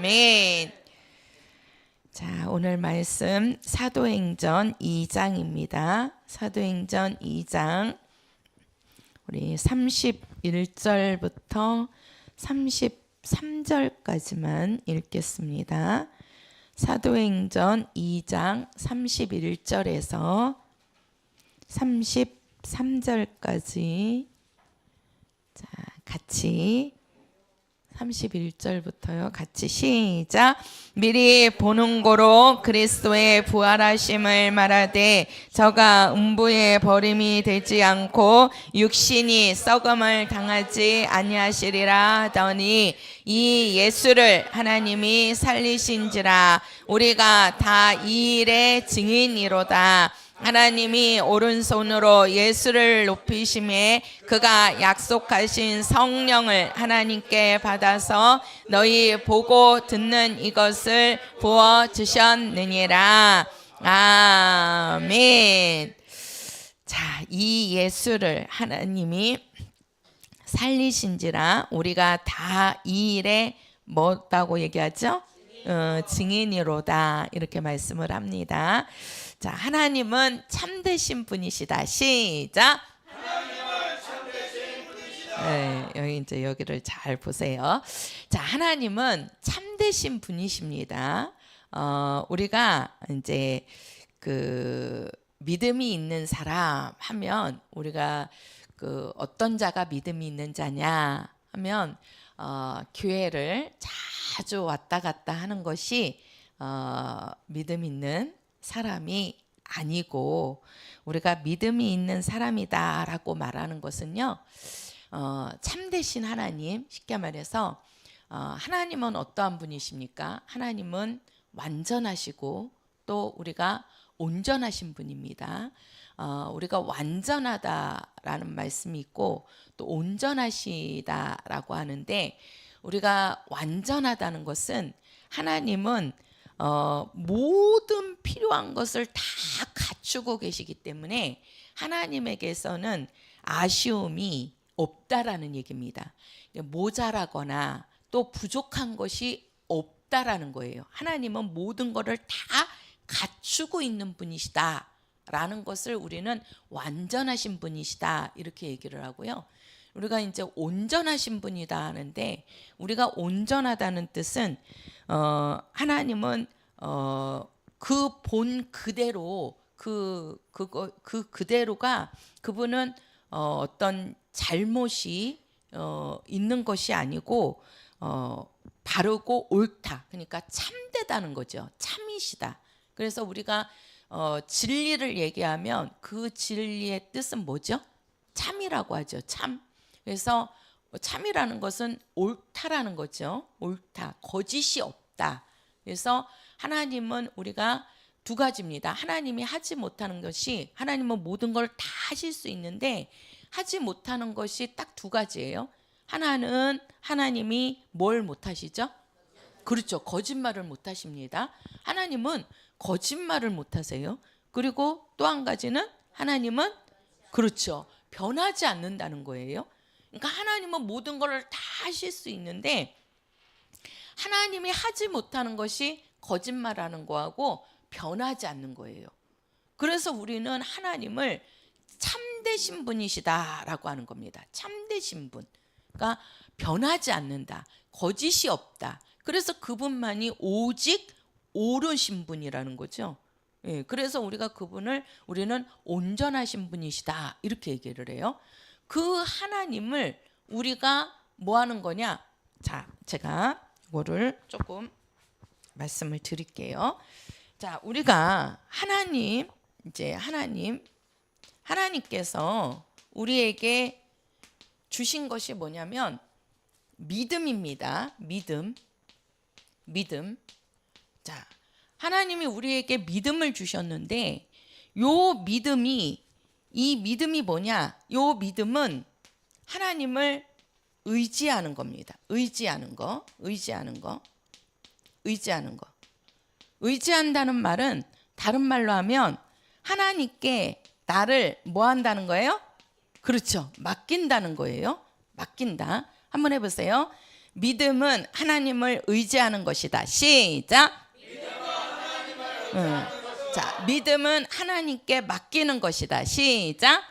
아멘. 자, 오늘 말씀 사도행전 2장입니다. 사도행전 2장 우리 31절부터 33절까지만 읽겠습니다. 사도행전 2장 31절에서 33절까지 자, 같이 31절부터요. 같이 시작. 미리 보는 고로 그리스도의 부활하심을 말하되 저가 음부의 버림이 되지 않고 육신이 썩음을 당하지 아니하시리라 하더니 이 예수를 하나님이 살리신지라 우리가 다 이 일의 증인이로다. 하나님이 오른손으로 예수를 높이심에 그가 약속하신 성령을 하나님께 받아서 너희 보고 듣는 이것을 부어주셨느니라. 아멘. 자, 이 예수를 하나님이 살리신지라 우리가 다 이 일에 뭐라고 얘기하죠? 증인이로다 이렇게 말씀을 합니다. 자, 하나님은 참되신 분이시다. 시작. 하나님은 참되신 분이시다. 네, 여기를 잘 보세요. 자, 하나님은 참되신 분이십니다. 우리가 이제 그 믿음이 있는 사람 하면 우리가 그 어떤 자가 믿음이 있는 자냐 하면 교회를 자주 왔다 갔다 하는 것이 믿음 있는 사람이 아니고 우리가 믿음이 있는 사람이다라고 말하는 것은요, 참되신 하나님, 쉽게 말해서 하나님은 어떠한 분이십니까? 하나님은 완전하시고 또 우리가 온전하신 분입니다. 우리가 완전하다라는 말씀이 있고 또 온전하시다라고 하는데 우리가 완전하다는 것은 하나님은 모든 필요한 것을 다 갖추고 계시기 때문에 하나님에게서는 아쉬움이 없다라는 얘기입니다. 모자라거나 또 부족한 것이 없다라는 거예요. 하나님은 모든 것을 다 갖추고 있는 분이시다라는 것을 우리는 완전하신 분이시다 이렇게 얘기를 하고요. 우리가 이제 온전하신 분이다 하는데 우리가 온전하다는 뜻은 하나님은 그 본 그대로 그대로가 그분은 어떤 잘못이 있는 것이 아니고 바르고 옳다. 그러니까 참되다는 거죠. 참이시다. 그래서 우리가 진리를 얘기하면 그 진리의 뜻은 뭐죠? 참이라고 하죠. 참. 그래서 참이라는 것은 옳다라는 거죠. 옳다. 거짓이 없다. 그래서 하나님은 우리가 두 가지입니다. 하나님이 하지 못하는 것이 하나님은 모든 걸 다 하실 수 있는데 하지 못하는 것이 딱 두 가지예요. 하나는 하나님이 뭘 못하시죠? 그렇죠. 거짓말을 못하십니다. 하나님은 거짓말을 못하세요. 그리고 또 한 가지는 하나님은 그렇죠. 변하지 않는다는 거예요. 그러니까 하나님은 모든 걸 다 하실 수 있는데 하나님이 하지 못하는 것이 거짓말하는 거하고 변하지 않는 거예요. 그래서 우리는 하나님을 참되신 분이시다라고 하는 겁니다. 참되신 분. 그러니까 변하지 않는다. 거짓이 없다. 그래서 그분만이 오직 옳으신 분이라는 거죠. 예, 그래서 우리는 온전하신 분이시다 이렇게 얘기를 해요. 그 하나님을 우리가 뭐 하는 거냐? 자, 제가 이거를 조금 말씀을 드릴게요. 자, 우리가 하나님께서 우리에게 주신 것이 뭐냐면 믿음입니다. 믿음. 자, 하나님이 우리에게 믿음을 주셨는데 이 믿음이 뭐냐? 요 믿음은 하나님을 의지하는 겁니다. 의지하는 거. 의지한다는 말은 다른 말로 하면 하나님께 나를 뭐 한다는 거예요? 그렇죠. 맡긴다는 거예요. 맡긴다. 한번 해보세요. 믿음은 하나님을 의지하는 것이다. 시작. 자, 믿음은 하나님께 맡기는 것이다. 시작.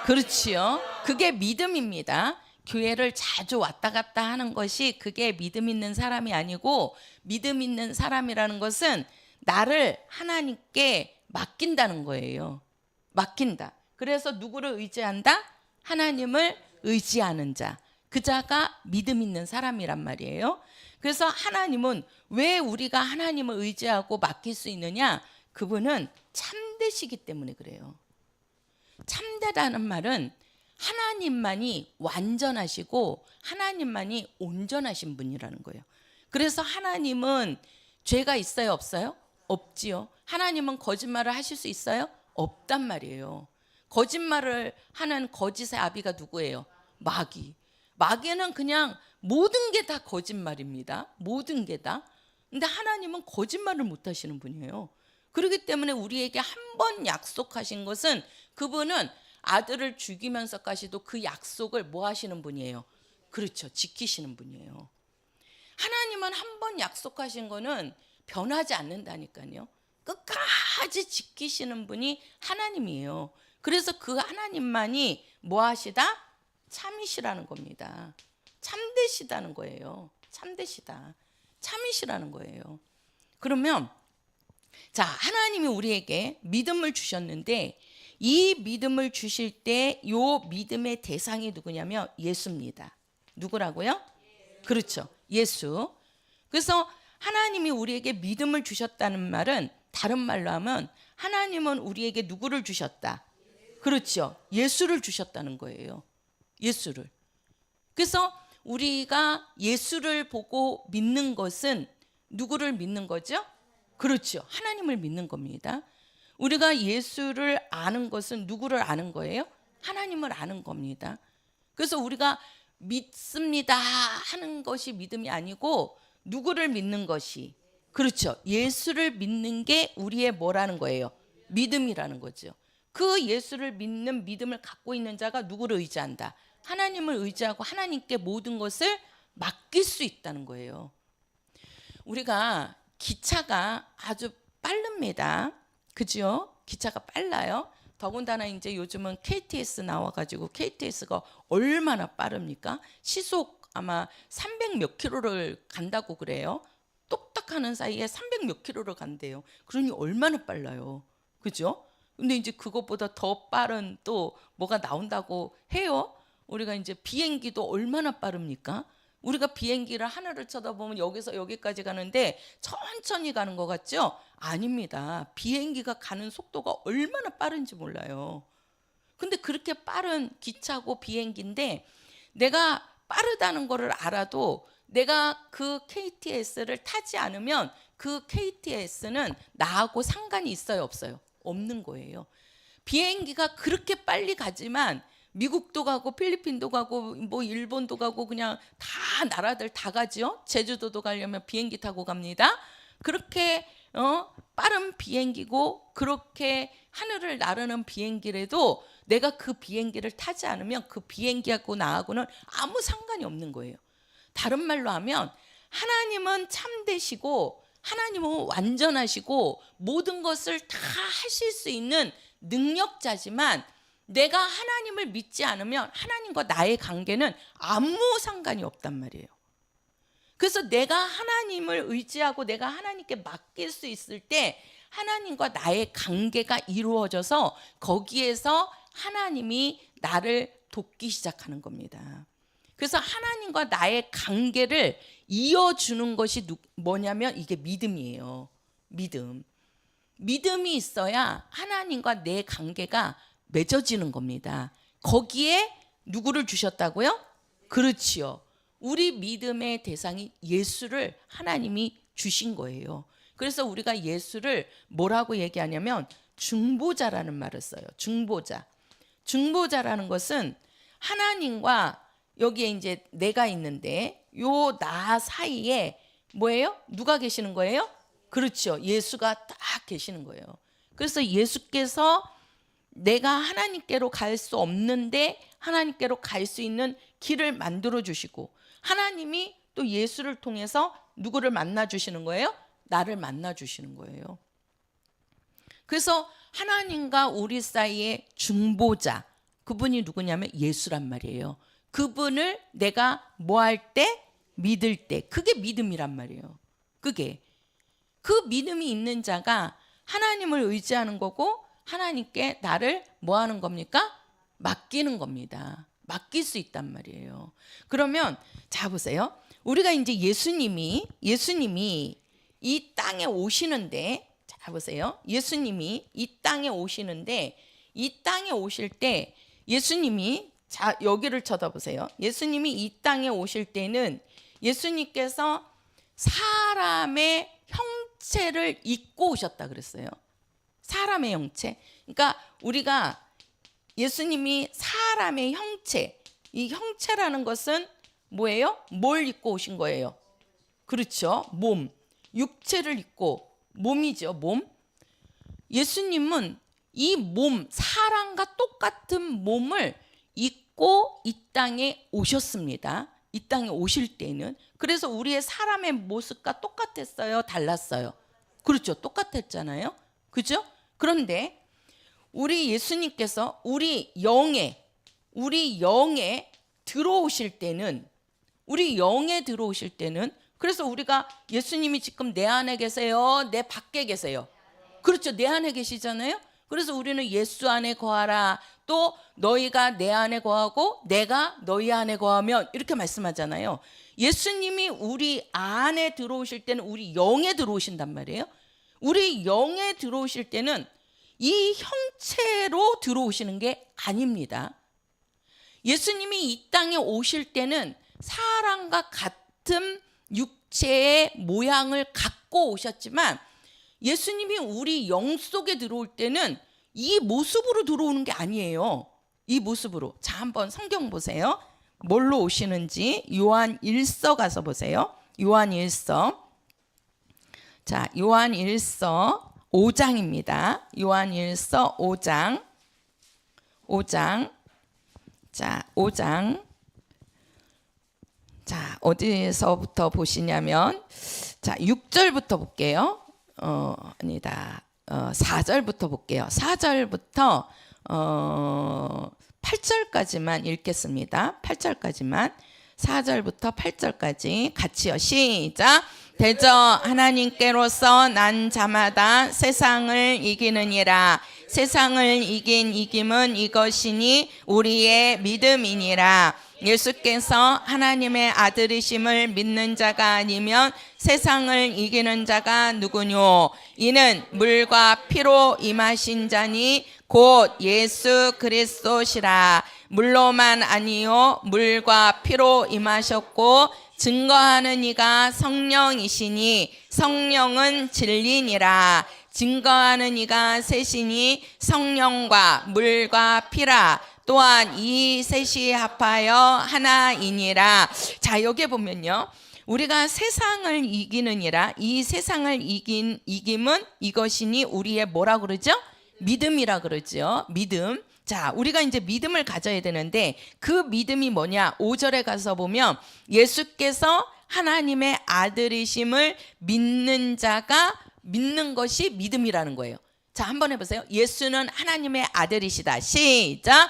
그렇지요. 그게 믿음입니다. 교회를 자주 왔다 갔다 하는 것이 그게 믿음 있는 사람이 아니고, 믿음 있는 사람이라는 것은 나를 하나님께 맡긴다는 거예요. 맡긴다. 그래서 누구를 의지한다? 하나님을 의지하는 자. 그 자가 믿음 있는 사람이란 말이에요. 그래서 하나님은 왜 우리가 하나님을 의지하고 맡길 수 있느냐? 그분은 참되시기 때문에 그래요. 참되다는 말은 하나님만이 완전하시고 하나님만이 온전하신 분이라는 거예요. 그래서 하나님은 죄가 있어요, 없어요? 없지요. 하나님은 거짓말을 하실 수 있어요? 없단 말이에요. 거짓말을 하는 거짓의 아비가 누구예요? 마귀. 마귀는 그냥 모든 게 다 거짓말입니다. 모든 게 다. 근데 하나님은 거짓말을 못 하시는 분이에요. 그렇기 때문에 우리에게 한 번 약속하신 것은, 그분은 아들을 죽이면서까지도 그 약속을 뭐 하시는 분이에요? 그렇죠. 지키시는 분이에요. 하나님은 한 번 약속하신 거는 변하지 않는다니까요. 끝까지 지키시는 분이 하나님이에요. 그래서 그 하나님만이 뭐 하시다? 참이시라는 겁니다. 참되시다는 거예요. 참되시다. 참이시라는 거예요. 그러면 자, 하나님이 우리에게 믿음을 주셨는데, 이 믿음을 주실 때 요 믿음의 대상이 누구냐면 예수입니다. 누구라고요? 그렇죠. 예수. 그래서 하나님이 우리에게 믿음을 주셨다는 말은, 다른 말로 하면 하나님은 우리에게 누구를 주셨다? 그렇죠. 예수를 주셨다는 거예요. 예수를. 그래서 우리가 예수를 보고 믿는 것은 누구를 믿는 거죠? 그렇죠. 하나님을 믿는 겁니다. 우리가 예수를 아는 것은 누구를 아는 거예요? 하나님을 아는 겁니다. 그래서 우리가 믿습니다 하는 것이 믿음이 아니고, 누구를 믿는 것이, 그렇죠. 예수를 믿는 게 우리의 뭐라는 거예요? 믿음이라는 거죠. 그 예수를 믿는 믿음을 갖고 있는 자가 누구를 의지한다? 하나님을 의지하고 하나님께 모든 것을 맡길 수 있다는 거예요. 우리가 기차가 아주 빠릅니다. 그죠? 기차가 빨라요. 더군다나 이제 요즘은 KTX 나와가지고, KTX가 얼마나 빠릅니까? 시속 아마 300 몇 킬로를 간다고 그래요. 똑딱하는 사이에 300 몇 킬로를 간대요. 그러니 얼마나 빨라요. 그죠? 근데 이제 그것보다 더 빠른 또 뭐가 나온다고 해요. 우리가 이제 비행기도 얼마나 빠릅니까? 우리가 비행기를 하늘을 쳐다보면 여기서 여기까지 가는데 천천히 가는 것 같죠? 아닙니다. 비행기가 가는 속도가 얼마나 빠른지 몰라요. 근데 그렇게 빠른 기차고 비행기인데, 내가 빠르다는 거를 알아도 내가 그 KTX를 타지 않으면 그 KTX는 나하고 상관이 있어요, 없어요? 없는 거예요. 비행기가 그렇게 빨리 가지만 미국도 가고 필리핀도 가고 뭐 일본도 가고 그냥 다 나라들 다 가죠. 제주도도 가려면 비행기 타고 갑니다. 그렇게 빠른 비행기고 그렇게 하늘을 나르는 비행기라도 내가 그 비행기를 타지 않으면 그 비행기하고 나하고는 아무 상관이 없는 거예요. 다른 말로 하면 하나님은 참되시고 하나님은 완전하시고 모든 것을 다 하실 수 있는 능력자지만, 내가 하나님을 믿지 않으면 하나님과 나의 관계는 아무 상관이 없단 말이에요. 그래서 내가 하나님을 의지하고 내가 하나님께 맡길 수 있을 때 하나님과 나의 관계가 이루어져서 거기에서 하나님이 나를 돕기 시작하는 겁니다. 그래서 하나님과 나의 관계를 이어주는 것이 뭐냐면 이게 믿음이에요. 믿음. 믿음이 있어야 하나님과 내 관계가 맺어지는 겁니다. 거기에 누구를 주셨다고요? 그렇지요. 우리 믿음의 대상이 예수를 하나님이 주신 거예요. 그래서 우리가 예수를 뭐라고 얘기하냐면 중보자라는 말을 써요. 중보자. 중보자라는 것은 하나님과 여기에 이제 내가 있는데 요 나 사이에 뭐예요? 누가 계시는 거예요? 그렇죠. 예수가 딱 계시는 거예요. 그래서 예수께서 내가 하나님께로 갈 수 없는데 하나님께로 갈 수 있는 길을 만들어 주시고, 하나님이 또 예수를 통해서 누구를 만나 주시는 거예요? 나를 만나 주시는 거예요. 그래서 하나님과 우리 사이의 중보자, 그분이 누구냐면 예수란 말이에요. 그분을 내가 뭐 할 때? 믿을 때. 그게 믿음이란 말이에요. 그게. 그 믿음이 있는 자가 하나님을 의지하는 거고 하나님께 나를 뭐 하는 겁니까? 맡기는 겁니다. 맡길 수 있단 말이에요. 그러면 자 보세요. 우리가 이제 예수님이 이 땅에 오시는데, 자 보세요. 예수님이 이 땅에 오시는데, 이 땅에 오실 때 예수님이, 자 여기를 쳐다보세요. 예수님이 이 땅에 오실 때는 예수님께서 사람의 형체를 입고 오셨다 그랬어요. 사람의 형체. 그러니까 우리가 예수님이 사람의 형체, 이 형체라는 것은 뭐예요? 뭘 입고 오신 거예요? 그렇죠. 몸, 육체를 입고, 몸이죠. 몸. 예수님은 이 몸, 사람과 똑같은 몸을 입고 이 땅에 오셨습니다. 이 땅에 오실 때는. 그래서 우리의 사람의 모습과 똑같았어요? 달랐어요? 그렇죠. 똑같았잖아요. 그죠? 그런데 우리 예수님께서 우리 영에 들어오실 때는, 그래서 우리가 예수님이 지금 내 안에 계세요? 내 밖에 계세요? 그렇죠. 내 안에 계시잖아요. 그래서 우리는 예수 안에 거하라. 또 너희가 내 안에 거하고 내가 너희 안에 거하면, 이렇게 말씀하잖아요. 예수님이 우리 안에 들어오실 때는 우리 영에 들어오신단 말이에요. 우리 영에 들어오실 때는 이 형체로 들어오시는 게 아닙니다. 예수님이 이 땅에 오실 때는 사람과 같은 육체의 모양을 갖고 오셨지만, 예수님이 우리 영 속에 들어올 때는 이 모습으로 들어오는 게 아니에요. 이 모습으로. 자, 한번 성경 보세요. 뭘로 오시는지 요한 1서 가서 보세요. 요한 1서. 자, 요한 1서 5장입니다. 요한 1서 5장. 5장. 자, 5장. 자, 어디서부터 보시냐면, 자, 6절부터 볼게요. 아니다. 4절부터 볼게요. 4절부터 8절까지만 읽겠습니다. 8절까지만. 4절부터 8절까지 같이요. 시작. 대저 하나님께로서 난 자마다 세상을 이기느니라. 세상을 이긴 이김은 이것이니 우리의 믿음이니라. 예수께서 하나님의 아들이심을 믿는 자가 아니면 세상을 이기는 자가 누구뇨? 이는 물과 피로 임하신 자니 곧 예수 그리스도시라. 물로만 아니요 물과 피로 임하셨고 증거하는 이가 성령이시니 성령은 진리니라. 증거하는 이가 셋이니 성령과 물과 피라. 또한 이 셋이 합하여 하나이니라. 자, 여기에 보면요, 우리가 세상을 이기느니라. 이 세상을 이김은 이것이니 우리의 뭐라 그러죠? 믿음이라 그러죠. 믿음. 자, 우리가 이제 믿음을 가져야 되는데 그 믿음이 뭐냐? 5절에 가서 보면 예수께서 하나님의 아들이심을 믿는 자가 믿는 것이 믿음이라는 거예요. 자, 한번 해보세요. 예수는 하나님의 아들이시다. 시작.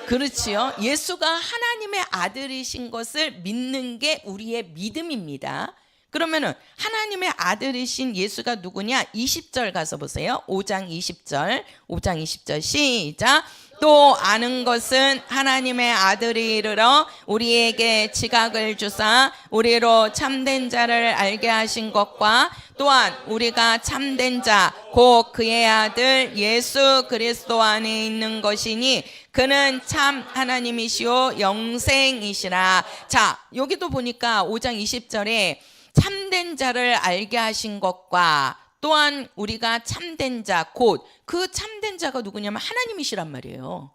그렇지요. 예수가 하나님의 아들이신 것을 믿는 게 우리의 믿음입니다. 그러면은 하나님의 아들이신 예수가 누구냐? 20절 가서 보세요. 5장 20절. 5장 20절 시작. 또 아는 것은 하나님의 아들이 이르러 우리에게 지각을 주사 우리로 참된 자를 알게 하신 것과 또한 우리가 참된 자 곧 그의 아들 예수 그리스도 안에 있는 것이니 그는 참 하나님이시오 영생이시라. 자, 여기도 보니까 5장 20절에 참된 자를 알게 하신 것과 또한 우리가 참된 자 곧 그 참된 자가 누구냐면 하나님이시란 말이에요.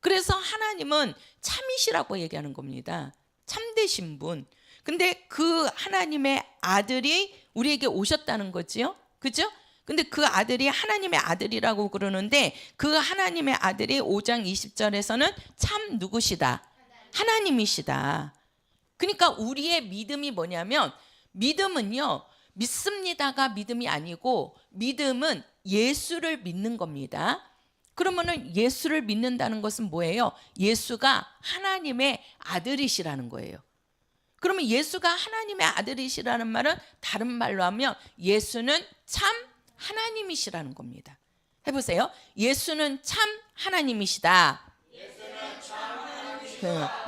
그래서 하나님은 참이시라고 얘기하는 겁니다. 참되신 분. 근데 그 하나님의 아들이 우리에게 오셨다는 거지요. 그죠? 근데 그 아들이 하나님의 아들이라고 그러는데 그 하나님의 아들이 5장 20절에서는 참 누구시다? 하나님이시다. 그러니까 우리의 믿음이 뭐냐면, 믿음은요, 믿습니다가 믿음이 아니고 믿음은 예수를 믿는 겁니다. 그러면은 예수를 믿는다는 것은 뭐예요? 예수가 하나님의 아들이시라는 거예요. 그러면 예수가 하나님의 아들이시라는 말은 다른 말로 하면 예수는 참 하나님이시라는 겁니다. 해보세요. 예수는 참 하나님이시다.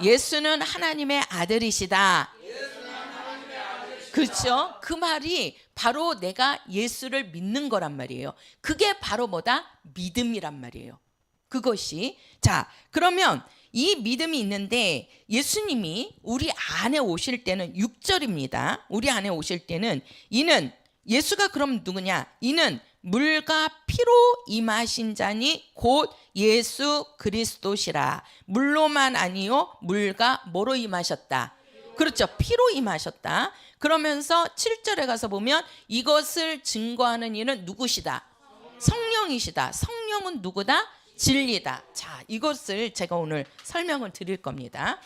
예수는 하나님의 아들이시다. 그렇죠? 그 말이 바로 내가 예수를 믿는 거란 말이에요. 그게 바로 뭐다? 믿음이란 말이에요. 그것이. 자, 그러면 이 믿음이 있는데 예수님이 우리 안에 오실 때는 6절입니다. 우리 안에 오실 때는 이는, 예수가 그럼 누구냐? 이는 물과 피로 임하신 자니 곧 예수 그리스도시라. 물로만 아니요, 물과 뭐로 임하셨다? 그렇죠. 피로 임하셨다. 그러면서 7절에 가서 보면 이것을 증거하는 이는 누구시다? 성령이시다. 성령은 누구다? 진리다. 자, 이것을 제가 오늘 설명을 드릴 겁니다.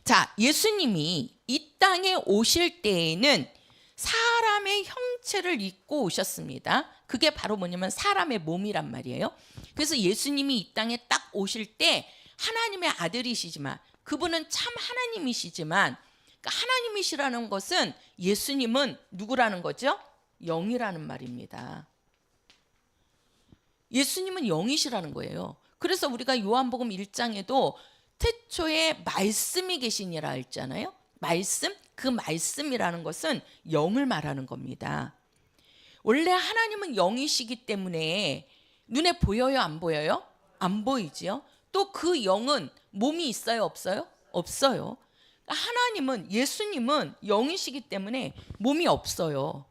자, 예수님이 이 땅에 오실 때에는 사람의 형체를 입고 오셨습니다. 그게 바로 뭐냐면 사람의 몸이란 말이에요. 그래서 예수님이 이 땅에 딱 오실 때 하나님의 아들이시지만, 그분은 참 하나님이시지만, 그러니까 하나님이시라는 것은 예수님은 누구라는 거죠? 영이라는 말입니다. 예수님은 영이시라는 거예요. 그래서 우리가 요한복음 1장에도 태초에 말씀이 계시니라 했잖아요. 말씀, 그 말씀이라는 것은 영을 말하는 겁니다. 원래 하나님은 영이시기 때문에 눈에 보여요, 안 보여요? 안 보이지요. 또 그 영은 몸이 있어요, 없어요? 없어요. 하나님은, 예수님은 영이시기 때문에 몸이 없어요.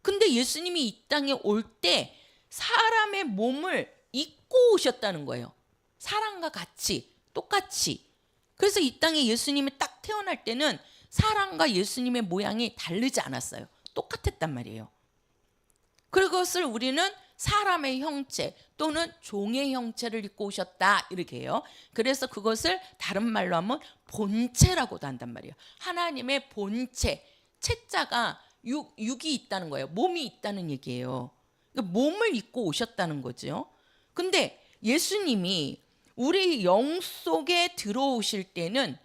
근데 예수님이 이 땅에 올 때 사람의 몸을 입고 오셨다는 거예요. 사람과 같이, 똑같이. 그래서 이 땅에 예수님이 딱 태어날 때는 사람과 예수님의 모양이 다르지 않았어요. 똑같았단 말이에요. 그것을 우리는 사람의 형체 또는 종의 형체를 입고 오셨다, 이렇게 해요. 그래서 그것을 다른 말로 하면 본체라고도 한단 말이에요. 하나님의 본체, 체자가 육이 있다는 거예요. 몸이 있다는 얘기예요. 그러니까 몸을 입고 오셨다는 거죠. 근데 예수님이 우리 영 속에 들어오실 때는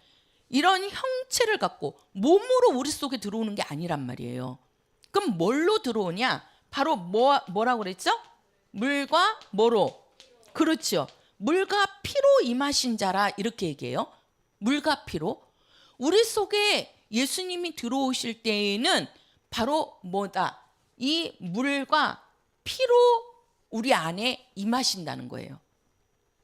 이런 형체를 갖고 몸으로 우리 속에 들어오는 게 아니란 말이에요. 그럼 뭘로 들어오냐? 바로 뭐라고 그랬죠? 물과 뭐로? 그렇죠. 물과 피로 임하신 자라, 이렇게 얘기해요. 물과 피로. 우리 속에 예수님이 들어오실 때에는 바로 뭐다? 이 물과 피로 우리 안에 임하신다는 거예요.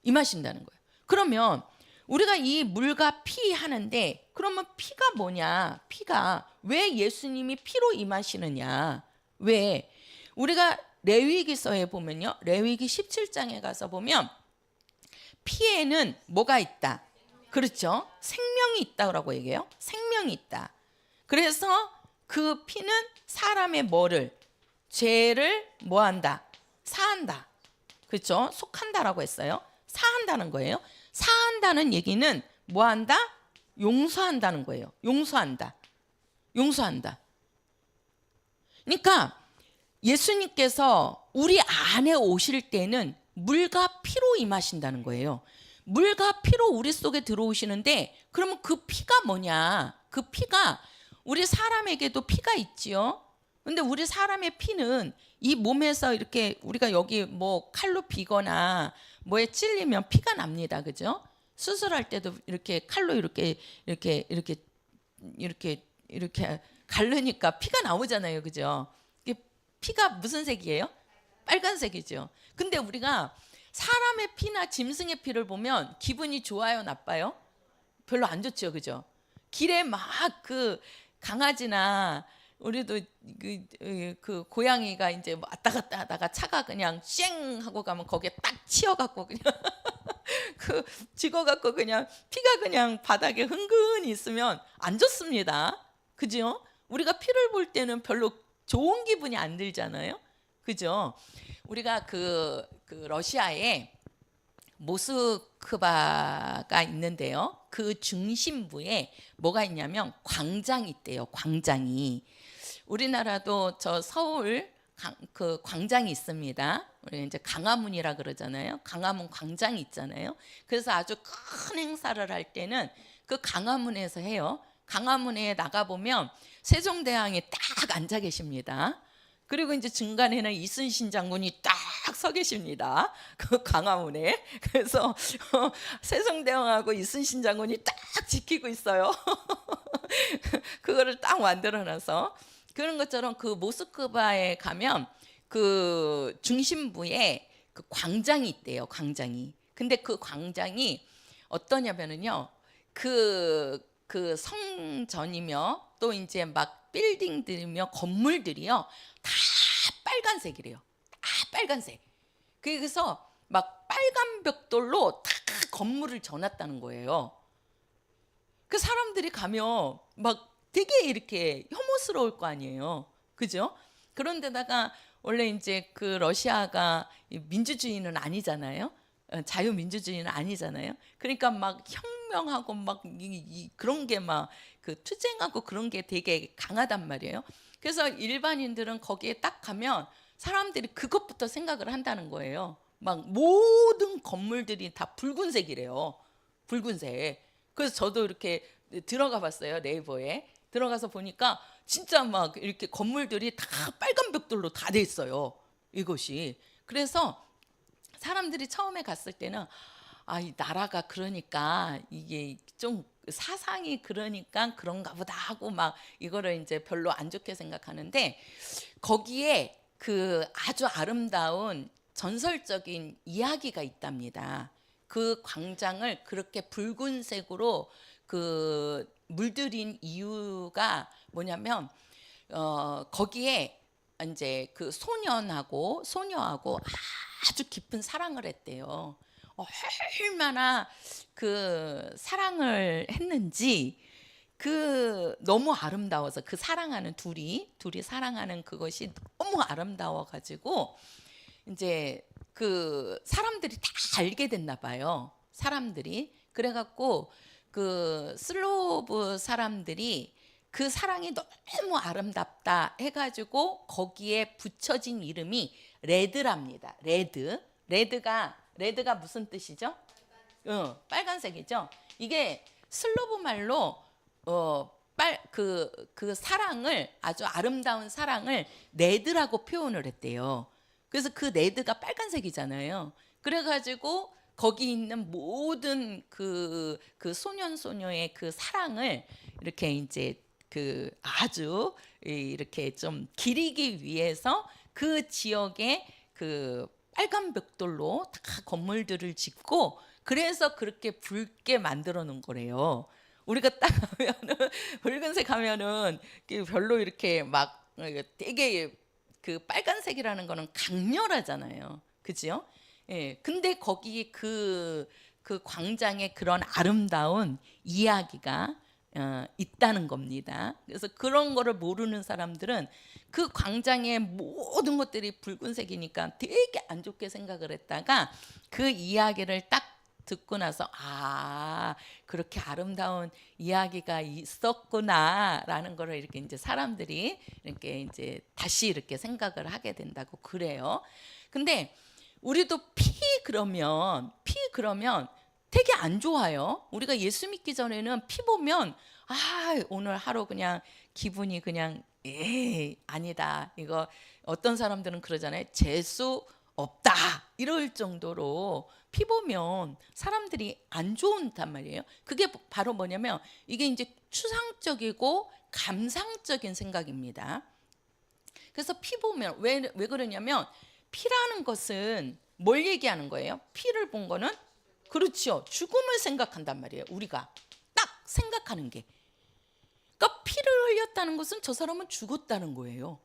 임하신다는 거예요. 그러면 우리가 이 물과 피 하는데, 그러면 피가 뭐냐? 피가 왜 예수님이 피로 임하시느냐? 왜? 우리가 레위기서에 보면요, 레위기 17장에 가서 보면 피에는 뭐가 있다? 그렇죠? 생명이 있다고 얘기해요. 생명이 있다. 그래서 그 피는 사람의 뭐를? 죄를 뭐한다? 사한다. 그렇죠? 속한다라고 했어요. 사한다는 거예요. 사한다는 얘기는 뭐한다? 용서한다는 거예요. 용서한다. 용서한다. 그러니까 예수님께서 우리 안에 오실 때는 물과 피로 임하신다는 거예요. 물과 피로 우리 속에 들어오시는데, 그러면 그 피가 뭐냐? 그 피가, 우리 사람에게도 피가 있지요. 근데 우리 사람의 피는 이 몸에서 이렇게 우리가 여기 뭐 칼로 비거나 뭐에 찔리면 피가 납니다. 그죠? 수술할 때도 이렇게 칼로 이렇게 가르니까 피가 나오잖아요. 그죠? 피가 무슨 색이에요? 빨간색이죠. 근데 우리가 사람의 피나 짐승의 피를 보면 기분이 좋아요, 나빠요? 별로 안 좋죠. 그죠? 길에 막 그 강아지나 우리도 그 고양이가 이제 왔다 갔다 하다가 차가 그냥 쌩 하고 가면 거기에 딱 치여갖고 그냥 그 찍어갖고 그냥 피가 그냥 바닥에 흥건히 있으면 안 좋습니다. 그죠? 우리가 피를 볼 때는 별로 좋은 기분이 안 들잖아요. 그죠? 우리가 그 러시아에 모스크바가 있는데요. 그 중심부에 뭐가 있냐면 광장이 있대요. 광장이. 우리나라도 저 서울 그 광장이 있습니다. 우리 이제 강화문이라 그러잖아요. 강화문 광장이 있잖아요. 그래서 아주 큰 행사를 할 때는 그 강화문에서 해요. 강화문에 나가 보면 세종대왕이 딱 앉아 계십니다. 그리고 이제 중간에는 이순신 장군이 딱 서 계십니다. 그 강화문에. 그래서 세종대왕하고 이순신 장군이 딱 지키고 있어요. 그거를 딱 만들어놔서 그런 것처럼 그 모스크바에 가면 그 중심부에 그 광장이 있대요. 광장이. 근데 그 광장이 어떠냐면은요. 그 성전이며 또 이제 막 빌딩들이며 건물들이요. 다 빨간색이래요. 다 빨간색. 그래서 막 빨간 벽돌로 다 건물을 전놨다는 거예요. 그 사람들이 가면 막 되게 이렇게 혐오스러울 거 아니에요. 그죠? 그런데다가 원래 이제 그 러시아가 민주주의는 아니잖아요. 자유민주주의는 아니잖아요. 그러니까 막 혁명하고 막 그런 게 막 그 투쟁하고 그런 게 되게 강하단 말이에요. 그래서 일반인들은 거기에 딱 가면 사람들이 그것부터 생각을 한다는 거예요. 막 모든 건물들이 다 붉은색이래요. 붉은색. 그래서 저도 이렇게 들어가 봤어요. 네이버에. 들어가서 보니까 진짜 막 이렇게 건물들이 다 빨간 벽돌로 다 돼 있어요. 이것이. 그래서 사람들이 처음에 갔을 때는 아, 이 나라가 그러니까 이게 좀 사상이 그러니까 그런가 보다 하고 막 이거를 이제 별로 안 좋게 생각하는데 거기에 그 아주 아름다운 전설적인 이야기가 있답니다. 그 광장을 그렇게 붉은색으로 그 물들인 이유가 뭐냐면 거기에 이제 그 소녀하고 아주 깊은 사랑을 했대요. 얼마나 그 사랑을 했는지 그 너무 아름다워서 그 사랑하는 둘이 사랑하는 그것이 너무 아름다워 가지고 이제 그 사람들이 다 알게 됐나 봐요. 사람들이 그래 갖고 그 슬로브 사람들이 그 사랑이 너무 아름답다 해가지고 거기에 붙여진 이름이 레드랍니다. 레드가 무슨 뜻이죠? 빨간색이죠. 이게 슬로브 말로 그 사랑을 아주 아름다운 사랑을 레드라고 표현을 했대요. 그래서 그 레드가 빨간색이잖아요. 그래가지고 거기 있는 모든 그 소년 소녀의 그 사랑을 이렇게 이제 그 아주 이렇게 좀 기리기 위해서 그 지역에 그 빨간 벽돌로 다 건물들을 짓고 그래서 그렇게 붉게 만들어 놓은 거래요. 우리가 딱 하면은 붉은색 하면은 별로 이렇게 막 되게 그 빨간색이라는 거는 강렬하잖아요. 그죠? 예. 근데 거기 그 광장에 그런 아름다운 이야기가 있다는 겁니다. 그래서 그런 거를 모르는 사람들은 그 광장의 모든 것들이 붉은색이니까 되게 안 좋게 생각을 했다가 그 이야기를 딱 듣고 나서 아 그렇게 아름다운 이야기가 있었구나라는 거를 이렇게 이제 사람들이 이렇게 이제 다시 이렇게 생각을 하게 된다고 그래요. 근데 우리도 그러면 되게 안 좋아요. 우리가 예수 믿기 전에는 피 보면 아 오늘 하루 그냥 기분이 그냥 아니다. 이거 어떤 사람들은 그러잖아요. 재수 없다 이럴 정도로 피 보면 사람들이 안 좋단 말이에요. 그게 바로 뭐냐면 이게 이제 추상적이고 감상적인 생각입니다. 그래서 피 보면 왜 그러냐면 피라는 것은 뭘 얘기하는 거예요? 피를 본 거는 그렇죠. 죽음을 생각한단 말이에요. 우리가 딱 생각하는 게. 그러니까 피를 흘렸다는 것은 저 사람은 죽었다는 거예요.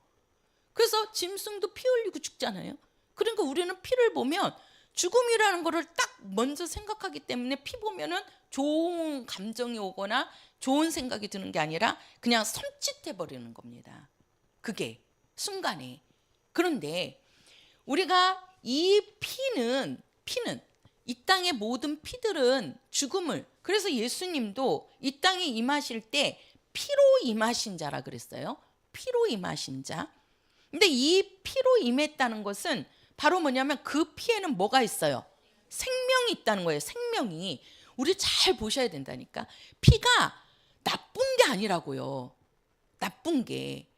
그래서 짐승도 피 흘리고 죽잖아요. 그러니까 우리는 피를 보면 죽음이라는 거를 딱 먼저 생각하기 때문에 피 보면은 좋은 감정이 오거나 좋은 생각이 드는 게 아니라 그냥 섬찟해 버리는 겁니다. 그게 순간에. 그런데 우리가 이 피는 이 땅의 모든 피들은 죽음을, 그래서 예수님도 이 땅에 임하실 때 피로 임하신 자라 그랬어요. 피로 임하신 자. 근데 이 피로 임했다는 것은 바로 뭐냐면 그 피에는 뭐가 있어요? 생명이 있다는 거예요. 생명이. 우리 잘 보셔야 된다니까. 피가 나쁜 게 아니라고요. 나쁜 게.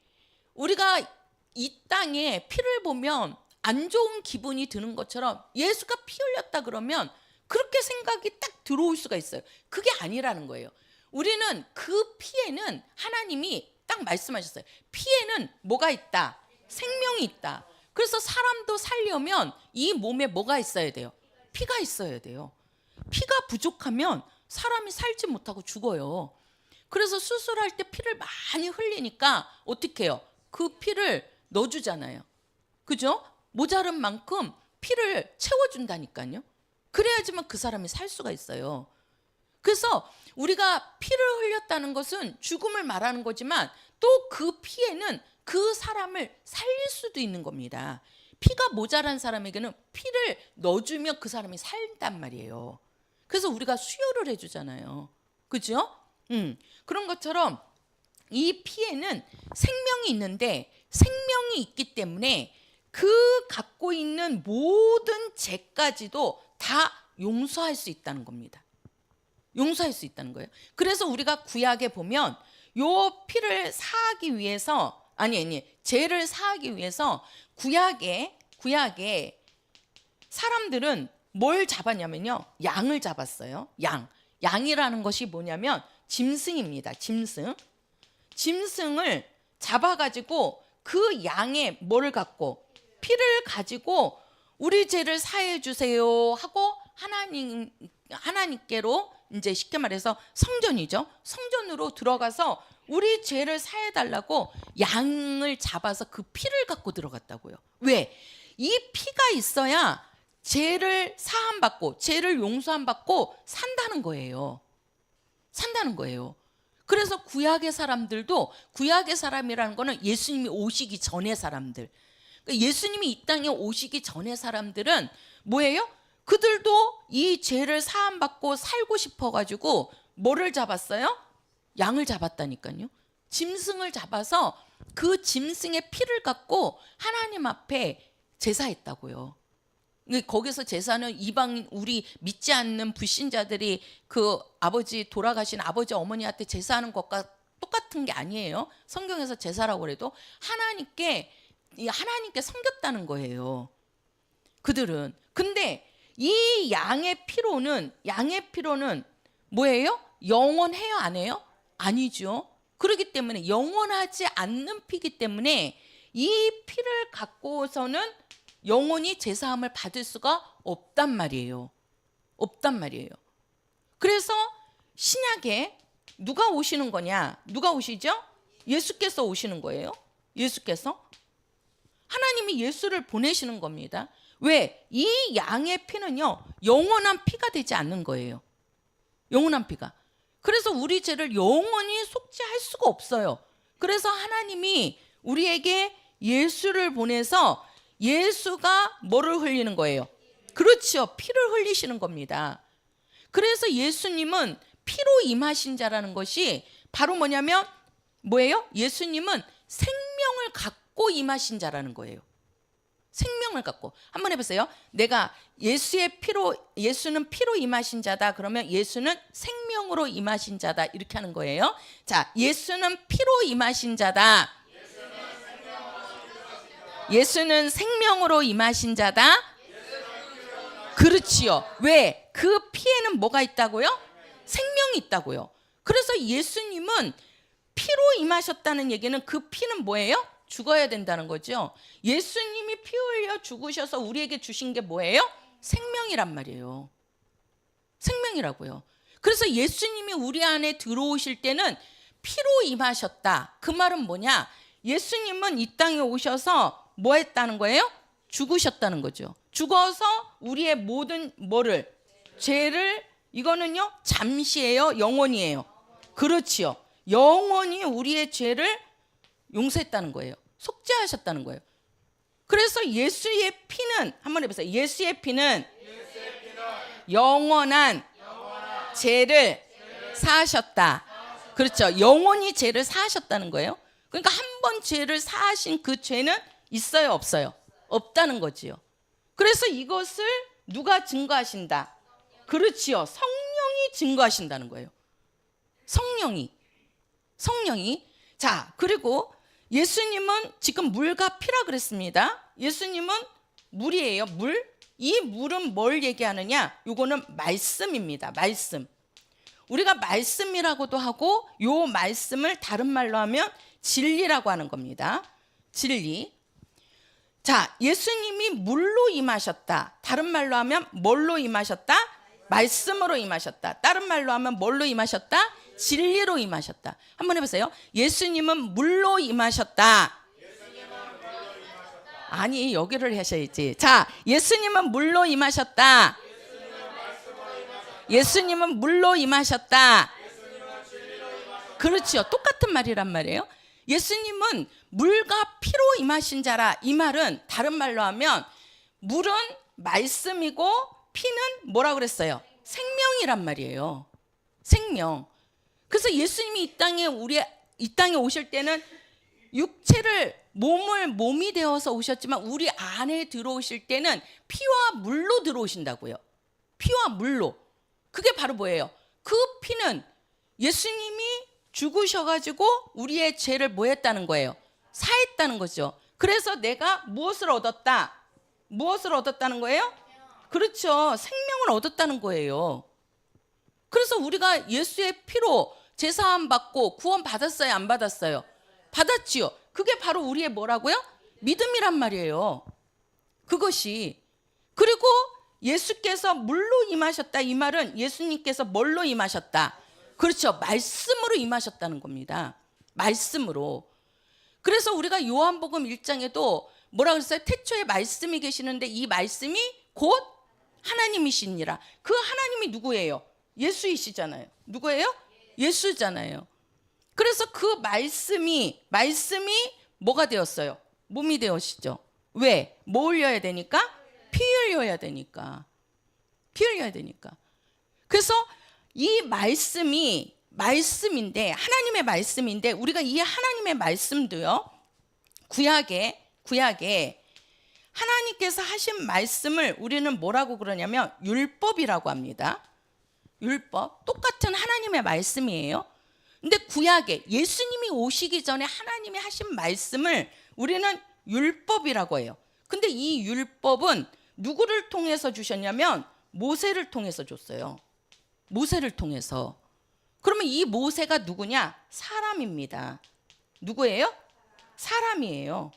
우리가 이 땅에 피를 보면 안 좋은 기분이 드는 것처럼 예수가 피 흘렸다 그러면 그렇게 생각이 딱 들어올 수가 있어요. 그게 아니라는 거예요. 우리는 그 피에는 하나님이 딱 말씀하셨어요. 피에는 뭐가 있다? 생명이 있다. 그래서 사람도 살려면 이 몸에 뭐가 있어야 돼요? 피가 있어야 돼요. 피가 부족하면 사람이 살지 못하고 죽어요. 그래서 수술할 때 피를 많이 흘리니까 어떻게 해요? 그 피를 넣어주잖아요. 그죠? 모자른 만큼 피를 채워준다니까요. 그래야지만 그 사람이 살 수가 있어요. 그래서 우리가 피를 흘렸다는 것은 죽음을 말하는 거지만 또 그 피에는 그 사람을 살릴 수도 있는 겁니다. 피가 모자란 사람에게는 피를 넣어주면 그 사람이 살단 말이에요. 그래서 우리가 수혈을 해주잖아요. 그죠? 그런 것처럼 이 피에는 생명이 있는데 생명이 있기 때문에 그 갖고 있는 모든 죄까지도 다 용서할 수 있다는 겁니다. 용서할 수 있다는 거예요. 그래서 우리가 구약에 보면 요 피를 사하기 위해서 죄를 사하기 위해서 구약에 사람들은 뭘 잡았냐면요. 양을 잡았어요. 양이라는 것이 뭐냐면 짐승입니다. 짐승을 잡아가지고 그 양의 뭐를 갖고 피를 가지고 우리 죄를 사해 주세요 하고 하나님께로 이제 쉽게 말해서 성전이죠. 성전으로 들어가서 우리 죄를 사해 달라고 양을 잡아서 그 피를 갖고 들어갔다고요. 왜? 이 피가 있어야 죄를 사함 받고 죄를 용서함 받고 산다는 거예요. 그래서 구약의 사람들도 구약의 사람이라는 거는 예수님이 오시기 전의 사람들. 예수님이 이 땅에 오시기 전의 사람들은 뭐예요? 그들도 이 죄를 사함 받고 살고 싶어 가지고 뭐를 잡았어요? 양을 잡았다니까요. 짐승을 잡아서 그 짐승의 피를 갖고 하나님 앞에 제사했다고요. 거기서 제사는 이방인 우리 믿지 않는 불신자들이 그 아버지 돌아가신 아버지 어머니한테 제사하는 것과 똑같은 게 아니에요. 성경에서 제사라고 해도 하나님께 섬겼다는 거예요. 그들은. 근데 이 양의 피로는 뭐예요? 영원해요, 안 해요? 아니죠. 그렇기 때문에 영원하지 않는 피기 때문에 이 피를 갖고서는 영원히 제사함을 받을 수가 없단 말이에요. 그래서 신약에 누가 오시는 거냐? 누가 오시죠? 예수께서 오시는 거예요. 예수께서. 하나님이 예수를 보내시는 겁니다. 왜? 이 양의 피는요, 영원한 피가 되지 않는 거예요. 영원한 피가. 그래서 우리 죄를 영원히 속죄할 수가 없어요. 그래서 하나님이 우리에게 예수를 보내서 예수가 뭐를 흘리는 거예요? 그렇죠. 피를 흘리시는 겁니다. 그래서 예수님은 피로 임하신 자라는 것이 바로 뭐예요? 예수님은 생명을 갖고 임하신 자라는 거예요. 생명을 갖고. 한번 해보세요. 내가 예수는 피로 임하신 자다. 그러면 예수는 생명으로 임하신 자다. 이렇게 하는 거예요. 자, 예수는 피로 임하신 자다. 예수는 생명으로 임하신 자다. 그렇지요. 왜? 그 피에는 뭐가 있다고요? 생명이 있다고요. 그래서 예수님은 피로 임하셨다는 얘기는 그 피는 뭐예요? 죽어야 된다는 거죠. 예수님이 피 흘려 죽으셔서 우리에게 주신 게 뭐예요? 생명이란 말이에요. 생명이라고요. 그래서 예수님이 우리 안에 들어오실 때는 피로 임하셨다. 그 말은 뭐냐? 예수님은 이 땅에 오셔서 뭐 했다는 거예요? 죽으셨다는 거죠. 죽어서 우리의 모든 죄를, 이거는요 잠시예요, 영원이에요? 그렇지요. 영원히 우리의 죄를 용서했다는 거예요. 속죄하셨다는 거예요. 그래서 예수의 피는, 한번 해보세요. 예수의 피는 영원한 죄를 사하셨다. 그렇죠. 영원히 죄를 사하셨다는 거예요. 그러니까 한 번 죄를 사하신 그 죄는 있어요, 없어요? 없다는 거지요. 그래서 이것을 누가 증거하신다? 그렇지요. 성령이 증거하신다는 거예요. 성령이. 자, 그리고 예수님은 지금 물과 피라 그랬습니다. 예수님은 물이에요. 물. 이 물은 뭘 얘기하느냐? 요거는 말씀입니다. 말씀. 우리가 말씀이라고도 하고 요 말씀을 다른 말로 하면 진리라고 하는 겁니다. 진리. 자, 예수님이 물로 임하셨다. 다른 말로 하면 뭘로 임하셨다? 말씀으로 임하셨다. 다른 말로 하면 뭘로 임하셨다? 진리로 임하셨다. 한번 해보세요. 예수님은 물로 임하셨다. 아니, 여기를 하셔야지. 자, 예수님은 물로 임하셨다. 예수님은 물로 임하셨다. 그렇죠. 똑같은 말이란 말이에요. 예수님은 물과 피로 임하신 자라. 이 말은 다른 말로 하면 물은 말씀이고 피는 뭐라 그랬어요? 생명이란 말이에요. 생명. 그래서 예수님이 이 땅에 오실 때는 육체를 몸이 되어서 오셨지만 우리 안에 들어오실 때는 피와 물로 들어오신다고요. 피와 물로. 그게 바로 뭐예요? 그 피는 예수님이 죽으셔가지고 우리의 죄를 뭐 했다는 거예요? 사했다는 거죠. 그래서 내가 무엇을 얻었다? 무엇을 얻었다는 거예요? 그렇죠. 생명을 얻었다는 거예요. 그래서 우리가 예수의 피로 제사함 받고 구원 받았어요? 안 받았어요? 받았지요. 그게 바로 우리의 뭐라고요? 믿음이란 말이에요. 그것이. 그리고 예수께서 물로 임하셨다. 이 말은 예수님께서 뭘로 임하셨다? 그렇죠. 말씀으로 임하셨다는 겁니다. 말씀으로. 그래서 우리가 요한복음 1장에도 뭐라 그랬어요? 태초에 말씀이 계시는데 이 말씀이 곧 하나님이시니라. 그 하나님이 누구예요? 예수이시잖아요. 누구예요? 예수잖아요. 그래서 그 말씀이 뭐가 되었어요? 몸이 되었시죠. 왜? 뭐 흘려야 되니까? 피 흘려야 되니까. 피 흘려야 되니까. 그래서 이 말씀이 말씀인데, 하나님의 말씀인데, 우리가 이 하나님의 말씀도요, 구약에 하나님께서 하신 말씀을 우리는 뭐라고 그러냐면 율법이라고 합니다. 율법. 똑같은 하나님의 말씀이에요. 근데 구약에 예수님이 오시기 전에 하나님이 하신 말씀을 우리는 율법이라고 해요. 근데 이 율법은 누구를 통해서 주셨냐면 모세를 통해서 줬어요. 모세를 통해서. 그러면 이 모세가 누구냐? 사람입니다. 누구예요? 사람이에요.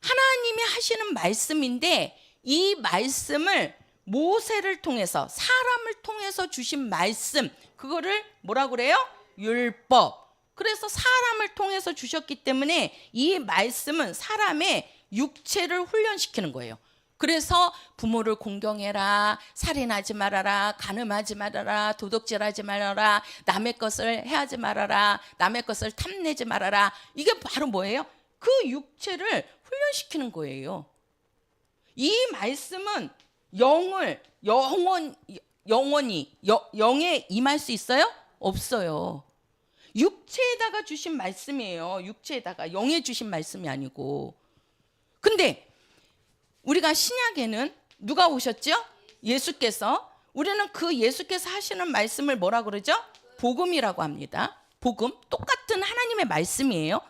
하나님이 하시는 말씀인데 이 말씀을 모세를 통해서, 사람을 통해서 주신 말씀, 그거를 뭐라고 그래요? 율법. 그래서 사람을 통해서 주셨기 때문에 이 말씀은 사람의 육체를 훈련시키는 거예요. 그래서 부모를 공경해라, 살인하지 말아라, 간음하지 말아라, 도둑질하지 말아라, 남의 것을 해하지 말아라, 남의 것을 탐내지 말아라. 이게 바로 뭐예요? 그 육체를 훈련시키는 거예요. 이 말씀은 영원히 영에 임할 수 있어요? 없어요. 육체에다가 주신 말씀이에요. 육체에다가 영에 주신 말씀이 아니고. 근데 우리가 신약에는 누가 오셨죠? 예수께서. 우리는 그 예수께서 하시는 말씀을 뭐라 그러죠? 복음이라고 합니다. 복음. 똑같은 하나님의 말씀이에요.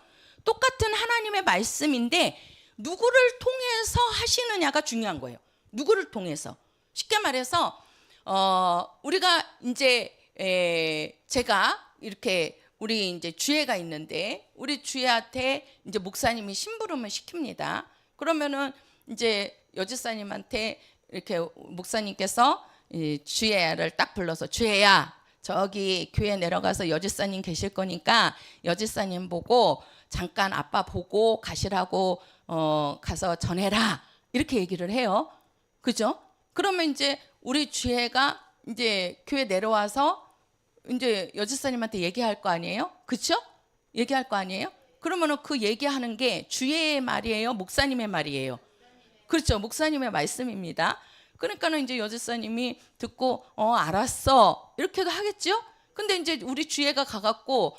똑같은 하나님의 말씀인데 누구를 통해서 하시느냐가 중요한 거예요. 누구를 통해서. 쉽게 말해서 우리가 이제 제가 이렇게 우리 이제 주회가 있는데 우리 주회한테 이제 목사님이 심부름을 시킵니다. 그러면은 이제 여지사님한테 이렇게 목사님께서 주회를 딱 불러서 주회야 저기 교회 내려가서 여지사님 계실 거니까 여지사님 보고 잠깐 아빠 보고 가시라고 가서 전해라 이렇게 얘기를 해요. 그죠? 그러면 이제 우리 주회가 이제 교회 내려와서 이제 여지사님한테 얘기할 거 아니에요? 그렇죠? 얘기할 거 아니에요? 그러면은 그 얘기하는 게 주회의 말이에요? 목사님의 말이에요? 그렇죠. 목사님의 말씀입니다. 그러니까는 이제 여집사님이 듣고 알았어 이렇게도 하겠죠. 근데 이제 우리 주예가 가갖고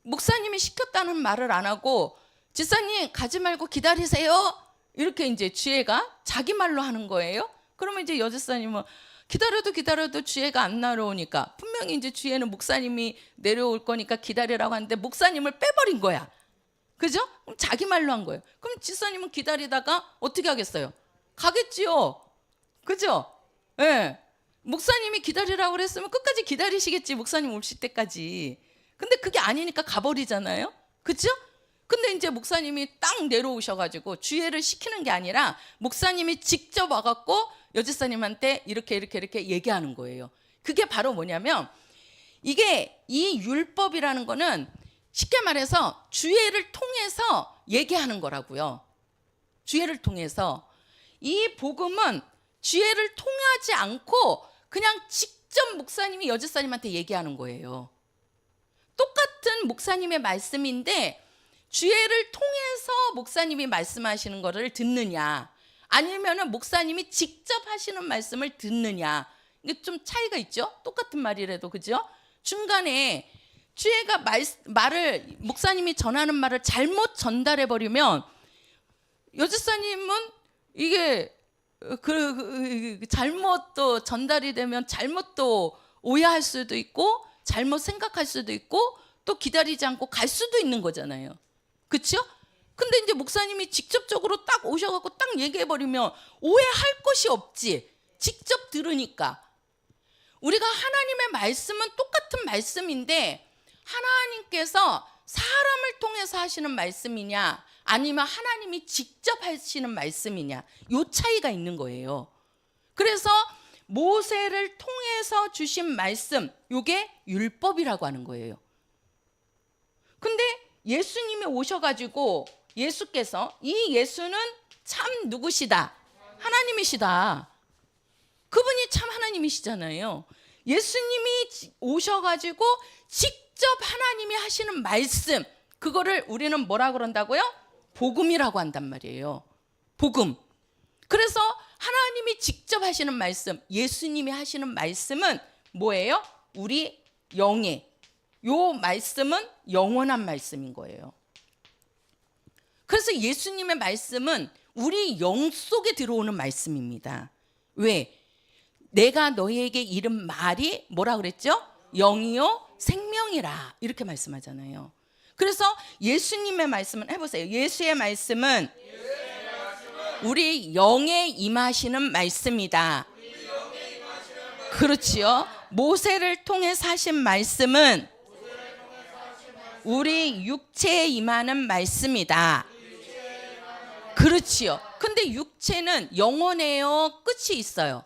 목사님이 시켰다는 말을 안 하고 집사님 가지 말고 기다리세요 이렇게 이제 주예가 자기 말로 하는 거예요. 그러면 이제 여집사님은 기다려도 주예가 안 내려오니까, 분명히 이제 주예는 목사님이 내려올 거니까 기다리라고 하는데 목사님을 빼버린 거야. 그죠? 그럼 자기 말로 한 거예요. 그럼 집사님은 기다리다가 어떻게 하겠어요? 가겠지요. 그죠? 예. 네. 목사님이 기다리라고 그랬으면 끝까지 기다리시겠지, 목사님 오실 때까지. 근데 그게 아니니까 가버리잖아요. 그죠? 근데 이제 목사님이 딱 내려오셔가지고 주예를 시키는 게 아니라 목사님이 직접 와갖고 여집사님한테 이렇게 얘기하는 거예요. 그게 바로 뭐냐면, 이게 이 율법이라는 거는 쉽게 말해서 주예를 통해서 얘기하는 거라고요. 주예를 통해서. 이 복음은 주예를 통하지 않고 그냥 직접 목사님이 여집사님한테 얘기하는 거예요. 똑같은 목사님의 말씀인데 주예를 통해서 목사님이 말씀하시는 거를 듣느냐, 아니면은 목사님이 직접 하시는 말씀을 듣느냐, 이게 좀 차이가 있죠. 똑같은 말이라도. 그죠? 중간에 주예가 말을 목사님이 전하는 말을 잘못 전달해 버리면 여집사님은 이게 잘못 또 전달이 되면 잘못 또 오해할 수도 있고 잘못 생각할 수도 있고 또 기다리지 않고 갈 수도 있는 거잖아요. 그렇죠? 근데 이제 목사님이 직접적으로 딱 오셔갖고 딱 얘기해버리면 오해할 것이 없지. 직접 들으니까. 우리가 하나님의 말씀은 똑같은 말씀인데 하나님께서 사람을 통해서 하시는 말씀이냐, 아니면 하나님이 직접 하시는 말씀이냐, 요 차이가 있는 거예요. 그래서 모세를 통해서 주신 말씀, 요게 율법이라고 하는 거예요. 근데 예수님이 오셔가지고 예수께서, 이 예수는 참 누구시다? 하나님이시다. 그분이 참 하나님이시잖아요. 예수님이 오셔가지고 직접 하나님이 하시는 말씀, 그거를 우리는 뭐라 그런다고요? 복음이라고 한단 말이에요. 복음. 그래서 하나님이 직접 하시는 말씀, 예수님이 하시는 말씀은 뭐예요? 우리 영에, 요 말씀은 영원한 말씀인 거예요. 그래서 예수님의 말씀은 우리 영 속에 들어오는 말씀입니다. 왜? 내가 너희에게 이른 말이 뭐라 그랬죠? 영이요 생명이라, 이렇게 말씀하잖아요. 그래서 예수님의 말씀은, 해보세요. 예수의 말씀은 우리 영에 임하시는 말씀이다. 그렇지요. 모세를 통해 하신 말씀은 우리 육체에 임하는 말씀이다. 그렇지요. 근데 육체는 영원해요, 끝이 있어요.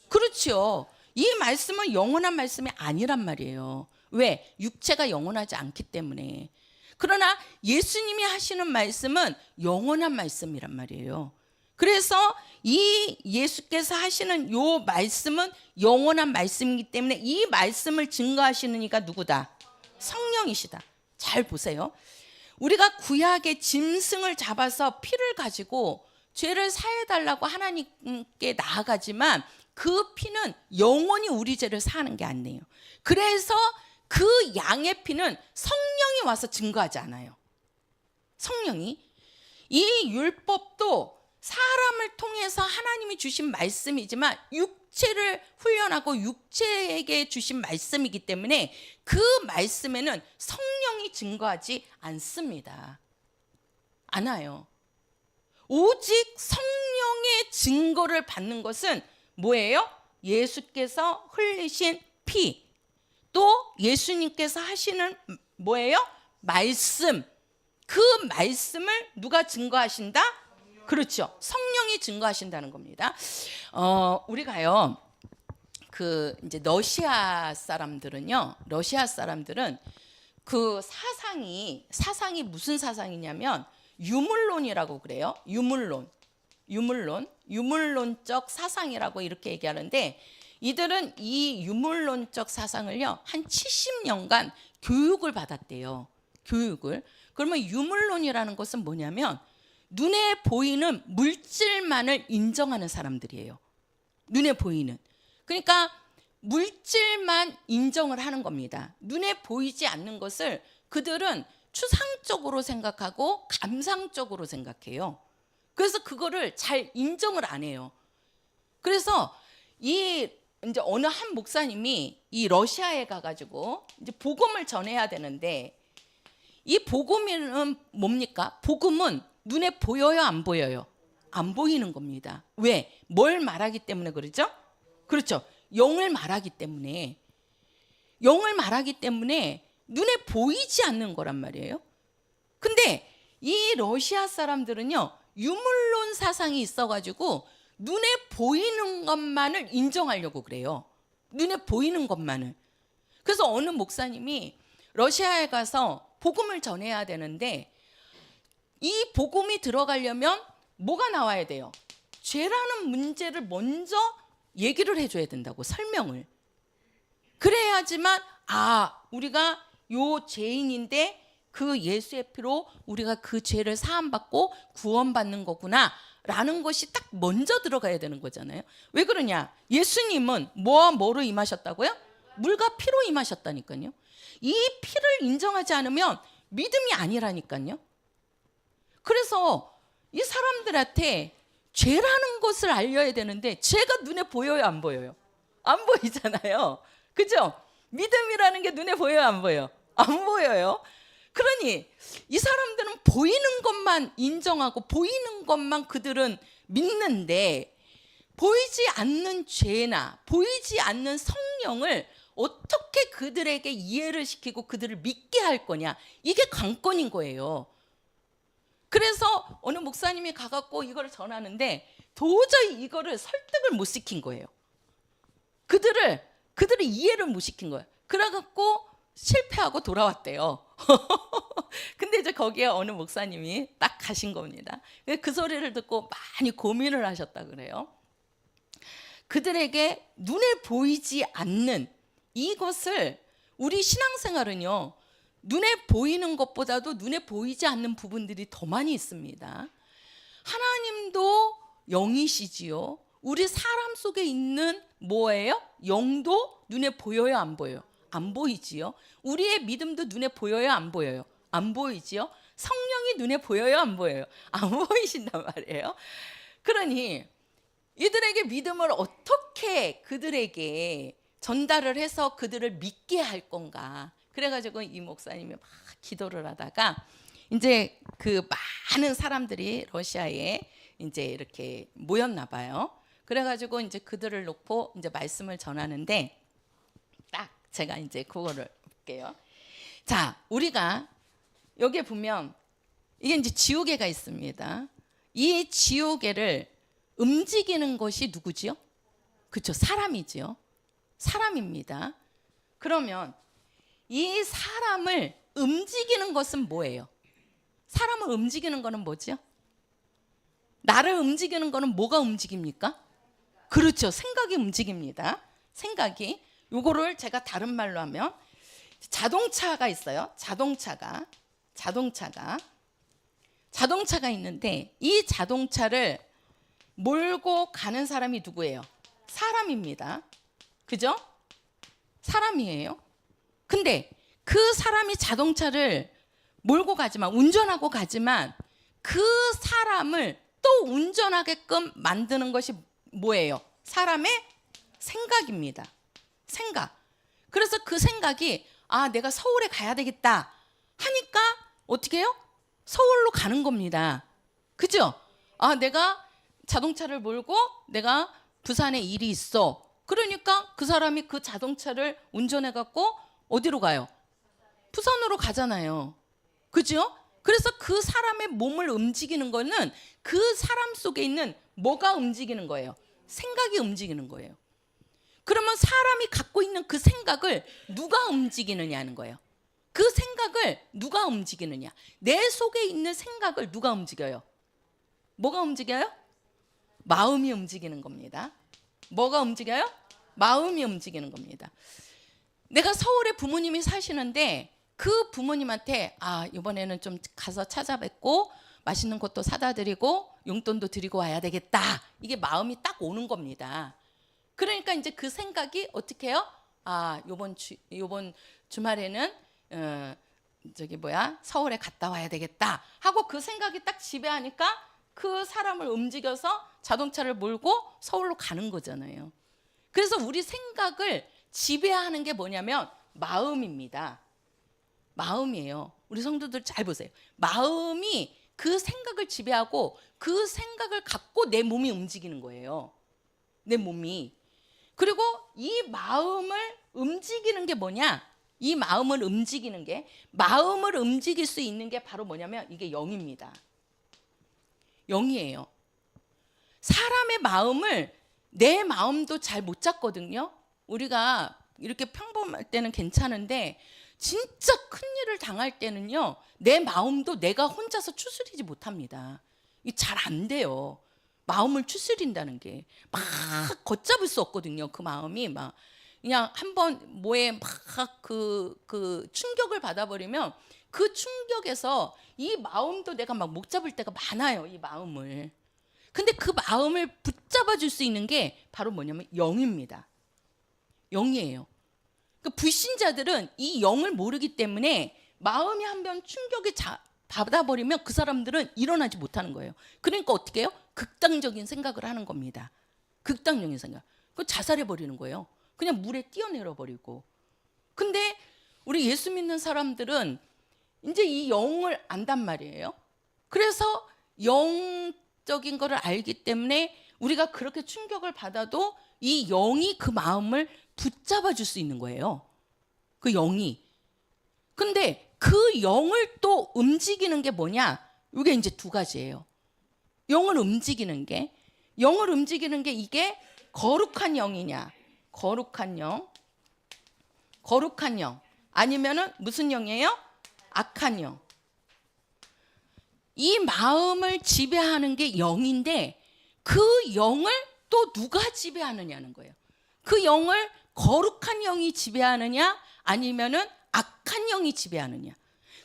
그렇죠. 이 말씀은 영원한 말씀이 아니란 말이에요. 왜? 육체가 영원하지 않기 때문에. 그러나 예수님이 하시는 말씀은 영원한 말씀이란 말이에요. 그래서 이 예수께서 하시는 요 말씀은 영원한 말씀이기 때문에 이 말씀을 증거하시는 이가 누구다? 성령이시다. 잘 보세요. 우리가 구약의 짐승을 잡아서 피를 가지고 죄를 사해달라고 하나님께 나아가지만 그 피는 영원히 우리 죄를 사하는 게 아니에요. 그래서 그 양의 피는 성령이 와서 증거하지 않아요. 성령이. 이 율법도 사람을 통해서 하나님이 주신 말씀이지만 육체를 훈련하고 육체에게 주신 말씀이기 때문에 그 말씀에는 성령이 증거하지 않습니다. 않아요. 오직 성령의 증거를 받는 것은 뭐예요? 예수께서 흘리신 피, 또 예수님께서 하시는 뭐예요? 말씀. 그 말씀을 누가 증거하신다? 그렇죠. 성령이 증거하신다는 겁니다. 우리가요, 이제 러시아 사람들은 그 사상이 무슨 사상이냐면 유물론이라고 그래요. 유물론적 사상이라고 이렇게 얘기하는데, 이들은 이 유물론적 사상을요 한 70년간 교육을 받았대요. 교육을. 그러면 유물론이라는 것은 뭐냐면 눈에 보이는 물질만을 인정하는 사람들이에요. 눈에 보이는. 그러니까 물질만 인정을 하는 겁니다. 눈에 보이지 않는 것을 그들은 추상적으로 생각하고 감상적으로 생각해요. 그래서 그거를 잘 인정을 안 해요. 그래서 이제 어느 한 목사님이 이 러시아에 가가지고 이제 복음을 전해야 되는데, 이 복음은 뭡니까? 복음은 눈에 보여요, 안 보여요? 안 보이는 겁니다. 왜? 뭘 말하기 때문에 그러죠? 그렇죠. 영을 말하기 때문에. 영을 말하기 때문에 눈에 보이지 않는 거란 말이에요. 근데 이 러시아 사람들은요, 유물론 사상이 있어가지고 눈에 보이는 것만을 인정하려고 그래요. 눈에 보이는 것만을. 그래서 어느 목사님이 러시아에 가서 복음을 전해야 되는데, 이 복음이 들어가려면 뭐가 나와야 돼요? 죄라는 문제를 먼저 얘기를 해줘야 된다고, 설명을. 그래야지만 우리가 요 죄인인데 그 예수의 피로 우리가 그 죄를 사함받고 구원받는 거구나 라는 것이 딱 먼저 들어가야 되는 거잖아요. 왜 그러냐? 예수님은 뭐로 임하셨다고요? 물과 피로 임하셨다니까요. 이 피를 인정하지 않으면 믿음이 아니라니까요. 그래서 이 사람들한테 죄라는 것을 알려야 되는데, 죄가 눈에 보여요, 안 보여요? 안 보이잖아요. 그죠? 믿음이라는 게 눈에 보여요, 안 보여요? 안 보여요. 그러니 이 사람들은 보이는 것만 인정하고 보이는 것만 그들은 믿는데, 보이지 않는 죄나 보이지 않는 성령을 어떻게 그들에게 이해를 시키고 그들을 믿게 할 거냐, 이게 관건인 거예요. 그래서 어느 목사님이 가갖고 이걸 전하는데 도저히 이거를 설득을 못 시킨 거예요. 그들을 이해를 못 시킨 거예요. 그래갖고 실패하고 돌아왔대요. 근데 이제 거기에 어느 목사님이 딱 가신 겁니다. 그 소리를 듣고 많이 고민을 하셨다 그래요. 그들에게 눈에 보이지 않는 이것을, 우리 신앙생활은요, 눈에 보이는 것보다도 눈에 보이지 않는 부분들이 더 많이 있습니다. 하나님도 영이시지요. 우리 사람 속에 있는 뭐예요? 영도 눈에 보여요, 안 보여요? 안 보이지요. 우리의 믿음도 눈에 보여요, 안 보여요? 안 보이지요. 성령이 눈에 보여요, 안 보여요? 안 보이신단 말이에요. 그러니 이들에게 믿음을 어떻게 그들에게 전달을 해서 그들을 믿게 할 건가? 그래가지고 이 목사님이 막 기도를 하다가, 이제 그 많은 사람들이 러시아에 이제 이렇게 모였나 봐요. 그래가지고 이제 그들을 놓고 이제 말씀을 전하는데, 딱 제가 이제 그거를 볼게요. 자, 우리가 여기에 보면 이게 이제 지우개가 있습니다. 이 지우개를 움직이는 것이 누구지요? 그렇죠, 사람이지요. 사람입니다. 그러면 이 사람을 움직이는 것은 뭐예요? 사람을 움직이는 거는 뭐죠? 나를 움직이는 거는 뭐가 움직입니까? 그렇죠, 생각이 움직입니다. 생각이. 요거를 제가 다른 말로 하면, 자동차가 있어요. 자동차가 있는데, 이 자동차를 몰고 가는 사람이 누구예요? 사람입니다. 그죠? 사람이에요. 근데 그 사람이 자동차를 몰고 가지만, 운전하고 가지만, 그 사람을 또 운전하게끔 만드는 것이 뭐예요? 사람의 생각입니다. 생각. 그래서 그 생각이, 내가 서울에 가야 되겠다 하니까 어떻게 해요? 서울로 가는 겁니다. 그죠? 내가 자동차를 몰고 내가 부산에 일이 있어. 그러니까 그 사람이 그 자동차를 운전해 갖고 어디로 가요? 부산으로 가잖아요. 그죠? 그래서 그 사람의 몸을 움직이는 거는 그 사람 속에 있는 뭐가 움직이는 거예요? 생각이 움직이는 거예요. 그러면 사람이 갖고 있는 그 생각을 누가 움직이느냐는 거예요. 그 생각을 누가 움직이느냐. 내 속에 있는 생각을 누가 움직여요? 뭐가 움직여요? 마음이 움직이는 겁니다. 뭐가 움직여요? 마음이 움직이는 겁니다. 내가 서울에 부모님이 사시는데 그 부모님한테 이번에는 좀 가서 찾아뵙고 맛있는 것도 사다 드리고 용돈도 드리고 와야 되겠다. 이게 마음이 딱 오는 겁니다. 그러니까 이제 그 생각이 어떻게 해요? 아, 요번 주말에는 서울에 갔다 와야 되겠다 하고 그 생각이 딱 지배하니까 그 사람을 움직여서 자동차를 몰고 서울로 가는 거잖아요. 그래서 우리 생각을 지배하는 게 뭐냐면 마음입니다. 마음이에요. 우리 성도들 잘 보세요. 마음이 그 생각을 지배하고 그 생각을 갖고 내 몸이 움직이는 거예요. 내 몸이. 그리고 이 마음을 움직이는 게 뭐냐? 이 마음을 움직이는 게, 마음을 움직일 수 있는 게 바로 뭐냐면 이게 영입니다. 영이에요. 사람의 마음을 내 마음도 잘 못 잡거든요. 우리가 이렇게 평범할 때는 괜찮은데 진짜 큰일을 당할 때는요, 내 마음도 내가 혼자서 추스리지 못합니다. 이게 잘 안 돼요. 마음을 추스린다는 게 막 걷잡을 수 없거든요. 그 마음이 막 그냥 한번 뭐에 막 그 충격을 받아버리면 그 충격에서 이 마음도 내가 막 못 잡을 때가 많아요. 이 마음을. 근데 그 마음을 붙잡아 줄 수 있는 게 바로 뭐냐면 영입니다. 영이에요. 그 불신자들은 이 영을 모르기 때문에 마음이 한번 충격에 받아버리면 그 사람들은 일어나지 못하는 거예요. 그러니까 어떻게 해요? 극단적인 생각을 하는 겁니다. 극단적인 생각. 그 자살해버리는 거예요. 그냥 물에 뛰어내려 버리고. 근데 우리 예수 믿는 사람들은 이제 이 영을 안단 말이에요. 그래서 영적인 거를 알기 때문에 우리가 그렇게 충격을 받아도 이 영이 그 마음을 붙잡아 줄 수 있는 거예요. 그 영이. 근데 그 영을 또 움직이는 게 뭐냐? 이게 이제 두 가지예요. 영을 움직이는 게 이게 거룩한 영이냐? 거룩한 영. 거룩한 영. 아니면은 무슨 영이에요? 악한 영. 이 마음을 지배하는 게 영인데 그 영을 또 누가 지배하느냐는 거예요. 그 영을 거룩한 영이 지배하느냐 아니면은 악한 영이 지배하느냐.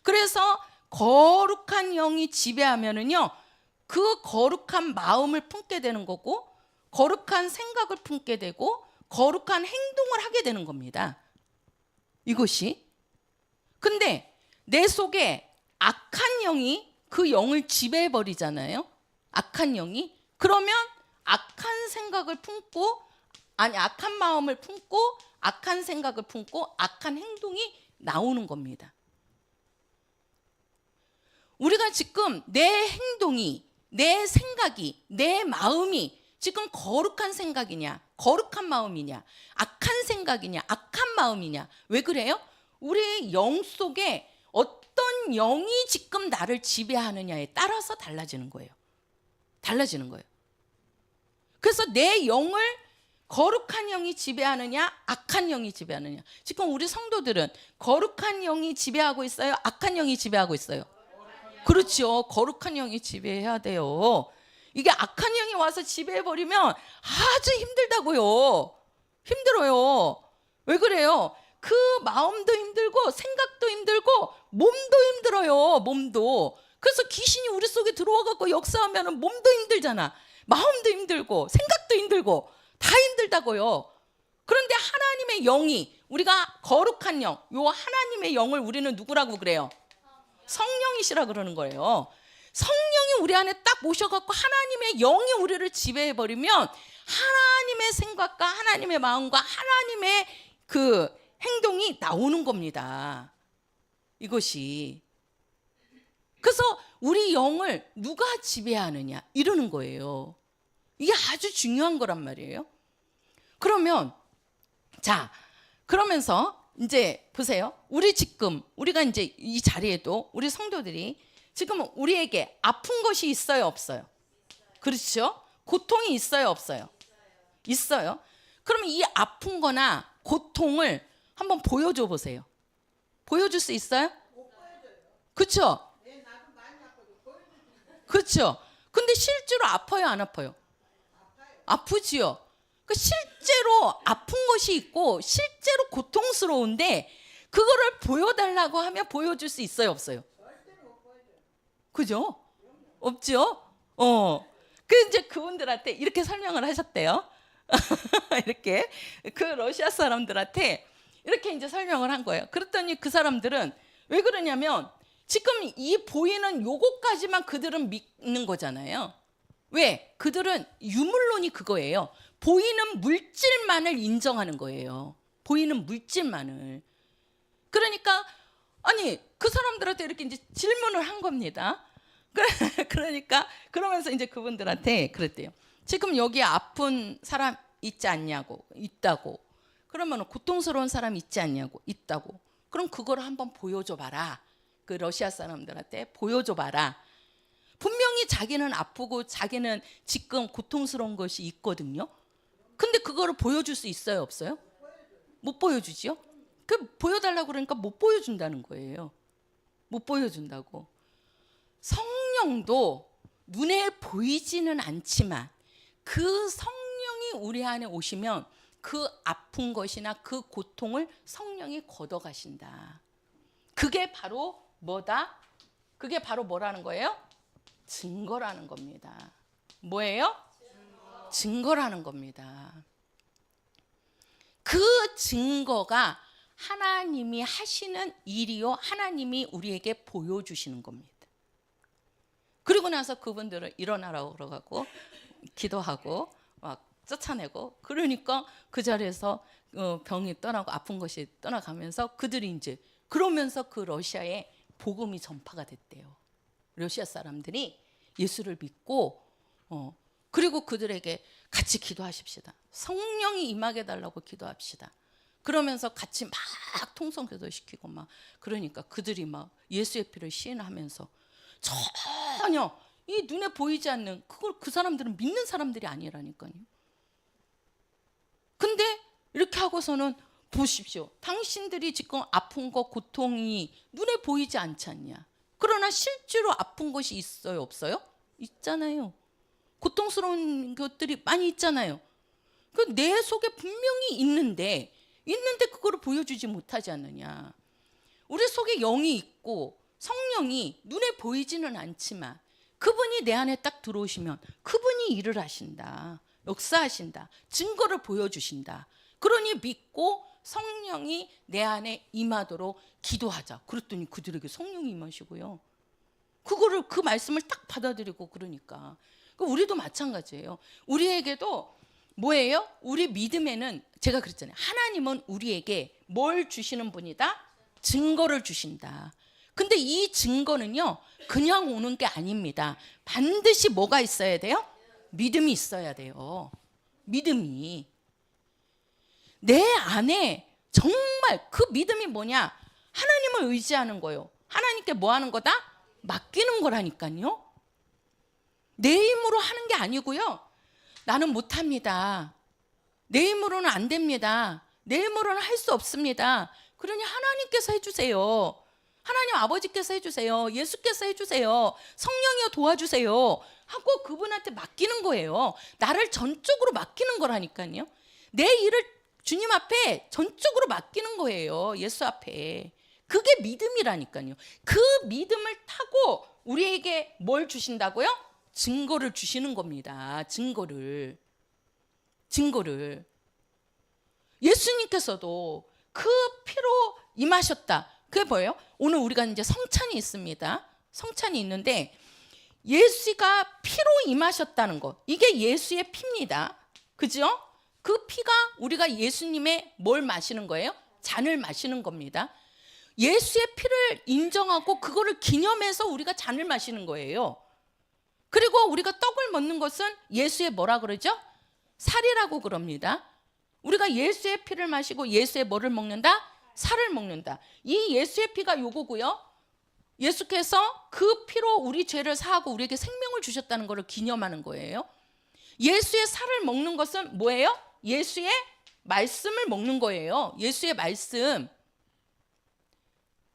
그래서 거룩한 영이 지배하면은요, 그 거룩한 마음을 품게 되는 거고 거룩한 생각을 품게 되고 거룩한 행동을 하게 되는 겁니다. 이것이. 근데 내 속에 악한 영이 그 영을 지배해 버리잖아요. 악한 영이. 그러면 악한 생각을 품고, 아니 악한 마음을 품고 악한 생각을 품고 악한 행동이 나오는 겁니다. 우리가 지금 내 행동이, 내 생각이, 내 마음이 지금 거룩한 생각이냐, 거룩한 마음이냐, 악한 생각이냐, 악한 마음이냐. 왜 그래요? 우리 영 속에 어떤 영이 지금 나를 지배하느냐에 따라서 달라지는 거예요. 달라지는 거예요. 그래서 내 영을 거룩한 영이 지배하느냐, 악한 영이 지배하느냐. 지금 우리 성도들은 거룩한 영이 지배하고 있어요? 악한 영이 지배하고 있어요? 그렇죠. 거룩한 영이 지배해야 돼요. 이게 악한 영이 와서 지배해버리면 아주 힘들다고요. 힘들어요. 왜 그래요? 그 마음도 힘들고 생각도 힘들고 몸도 힘들어요. 몸도. 그래서 귀신이 우리 속에 들어와갖고 역사하면 몸도 힘들잖아. 마음도 힘들고 생각도 힘들고 다 힘들다고요. 그런데 하나님의 영이, 우리가 거룩한 영, 요 하나님의 영을 우리는 누구라고 그래요? 성령이시라 그러는 거예요. 성령이 우리 안에 딱 모셔갖고 하나님의 영이 우리를 지배해버리면 하나님의 생각과 하나님의 마음과 하나님의 그 행동이 나오는 겁니다. 이것이. 그래서 우리 영을 누가 지배하느냐 이러는 거예요. 이게 아주 중요한 거란 말이에요. 그러면 자, 그러면서 이제 보세요. 우리가 이제 이 자리에도 우리 성도들이 지금 우리에게 아픈 것이 있어요, 없어요? 그렇죠? 고통이 있어요, 없어요? 있어요. 그러면 이 아픈 거나 고통을 한번 보여줘 보세요. 보여줄 수 있어요? 그렇죠? 그렇죠? 근데 실제로 아파요, 안 아파요? 아프지요. 그 실제로 아픈 것이 있고 실제로 고통스러운데 그거를 보여달라고 하면 보여줄 수 있어요, 없어요? 그죠? 없죠? 그 이제 그분들한테 이렇게 설명을 하셨대요. 이렇게 그 러시아 사람들한테 이렇게 이제 설명을 한 거예요. 그랬더니 그 사람들은 왜 그러냐면 지금 이 보이는 요거까지만 그들은 믿는 거잖아요. 왜? 그들은 유물론이 그거예요. 보이는 물질만을 인정하는 거예요. 보이는 물질만을. 그러니까 아니 그 사람들한테 이렇게 이제 질문을 한 겁니다. 그러니까 그러면서 이제 그분들한테 그랬대요. 지금 여기 아픈 사람 있지 않냐고. 있다고. 그러면 고통스러운 사람 있지 않냐고. 있다고. 그럼 그거를 한번 보여줘 봐라. 그 러시아 사람들한테 보여줘 봐라. 분명히 자기는 아프고 자기는 지금 고통스러운 것이 있거든요. 근데 그거를 보여줄 수 있어요, 없어요? 못 보여주지요? 그 보여달라고 그러니까 못 보여준다는 거예요. 못 보여준다고. 성령도 눈에 보이지는 않지만 그 성령이 우리 안에 오시면 그 아픈 것이나 그 고통을 성령이 걷어가신다. 그게 바로 뭐다? 그게 바로 뭐라는 거예요? 증거라는 겁니다. 뭐예요? 증거라는 겁니다. 그 증거가 하나님이 하시는 일이요. 하나님이 우리에게 보여주시는 겁니다. 그리고 나서 그분들은 일어나라고 그러고 기도하고 막 쫓아내고 그러니까 그 자리에서 병이 떠나고 아픈 것이 떠나가면서 그들이 이제 그러면서 그 러시아에 복음이 전파가 됐대요. 러시아 사람들이 예수를 믿고 그리고 그들에게 같이 기도하십시다. 성령이 임하게 달라고 기도합시다. 그러면서 같이 막 통성기도 시키고 막 그러니까 그들이 막 예수의 피를 시인하면서 전혀 이 눈에 보이지 않는 그걸 그 사람들은 믿는 사람들이 아니라니까요. 근데 이렇게 하고서는 보십시오. 당신들이 지금 아픈 거 고통이 눈에 보이지 않지 않냐. 그러나 실제로 아픈 것이 있어요, 없어요? 있잖아요. 고통스러운 것들이 많이 있잖아요. 그 내 속에 분명히 있는데 그거를 보여주지 못하지 않느냐. 우리 속에 영이 있고 성령이 눈에 보이지는 않지만 그분이 내 안에 딱 들어오시면 그분이 일을 하신다. 역사하신다. 증거를 보여주신다. 그러니 믿고 성령이 내 안에 임하도록 기도하자. 그랬더니 그들에게 성령이 임하시고요. 그거를 그 말씀을 딱 받아들이고 그러니까 우리도 마찬가지예요. 우리에게도 뭐예요? 우리 믿음에는 제가 그랬잖아요. 하나님은 우리에게 뭘 주시는 분이다? 증거를 주신다. 근데 이 증거는요 그냥 오는 게 아닙니다. 반드시 뭐가 있어야 돼요? 믿음이 있어야 돼요. 믿음이 내 안에 정말 그 믿음이 뭐냐? 하나님을 의지하는 거예요. 하나님께 뭐 하는 거다? 맡기는 거라니까요. 내 힘으로 하는 게 아니고요. 나는 못합니다. 내 힘으로는 안 됩니다. 내 힘으로는 할 수 없습니다. 그러니 하나님께서 해주세요. 하나님 아버지께서 해주세요. 예수께서 해주세요. 성령이여 도와주세요. 하고 그분한테 맡기는 거예요. 나를 전적으로 맡기는 거라니까요. 내 일을 주님 앞에 전적으로 맡기는 거예요. 예수 앞에. 그게 믿음이라니까요. 그 믿음을 타고 우리에게 뭘 주신다고요? 증거를 주시는 겁니다. 증거를. 예수님께서도 그 피로 임하셨다. 그게 뭐예요? 오늘 우리가 이제 성찬이 있습니다. 성찬이 있는데 예수가 피로 임하셨다는 거. 이게 예수의 피입니다. 그죠? 그 피가 우리가 예수님의 뭘 마시는 거예요? 잔을 마시는 겁니다. 예수의 피를 인정하고 그거를 기념해서 우리가 잔을 마시는 거예요. 그리고 우리가 떡을 먹는 것은 예수의 뭐라 그러죠? 살이라고 그럽니다. 우리가 예수의 피를 마시고 예수의 뭐를 먹는다? 살을 먹는다. 이 예수의 피가 요거고요. 예수께서 그 피로 우리 죄를 사하고 우리에게 생명을 주셨다는 것을 기념하는 거예요. 예수의 살을 먹는 것은 뭐예요? 예수의 말씀을 먹는 거예요. 예수의 말씀.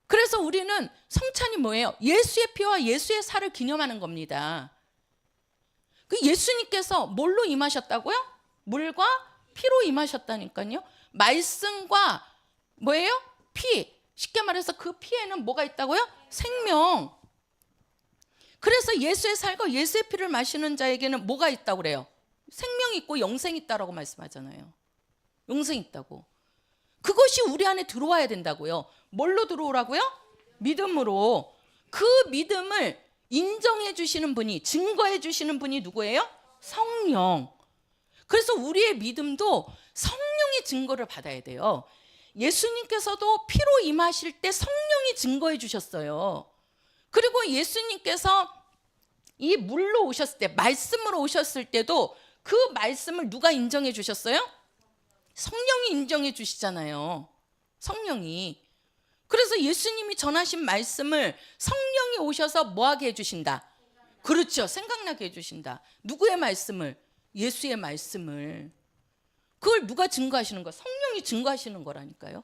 그래서 우리는 성찬이 뭐예요? 예수의 피와 예수의 살을 기념하는 겁니다. 그 예수님께서 뭘로 임하셨다고요? 물과 피로 임하셨다니까요. 말씀과 뭐예요? 피. 쉽게 말해서 그 피에는 뭐가 있다고요? 생명. 그래서 예수의 살과 예수의 피를 마시는 자에게는 뭐가 있다고 그래요? 생명 있고 영생 있다라고 말씀하잖아요. 영생 있다고. 그것이 우리 안에 들어와야 된다고요. 뭘로 들어오라고요? 믿음으로. 그 믿음을 인정해 주시는 분이, 증거해 주시는 분이 누구예요? 성령. 그래서 우리의 믿음도 성령의 증거를 받아야 돼요. 예수님께서도 피로 임하실 때 성령이 증거해 주셨어요. 그리고 예수님께서 이 물로 오셨을 때, 말씀으로 오셨을 때도 그 말씀을 누가 인정해 주셨어요? 성령이 인정해 주시잖아요. 성령이. 그래서 예수님이 전하신 말씀을 성령이 오셔서 뭐하게 해주신다? 그렇죠. 생각나게 해주신다. 누구의 말씀을? 예수의 말씀을. 그걸 누가 증거하시는 거야? 성령이 증거하시는 거라니까요.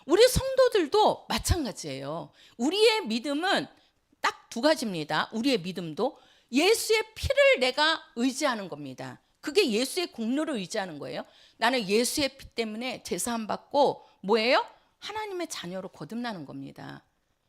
우리 성도들도 마찬가지예요. 우리의 믿음은 딱 두 가지입니다. 우리의 믿음도 예수의 피를 내가 의지하는 겁니다. 그게 예수의 공로를 의지하는 거예요. 나는 예수의 피 때문에 제사함 받고 뭐예요? 하나님의 자녀로 거듭나는 겁니다.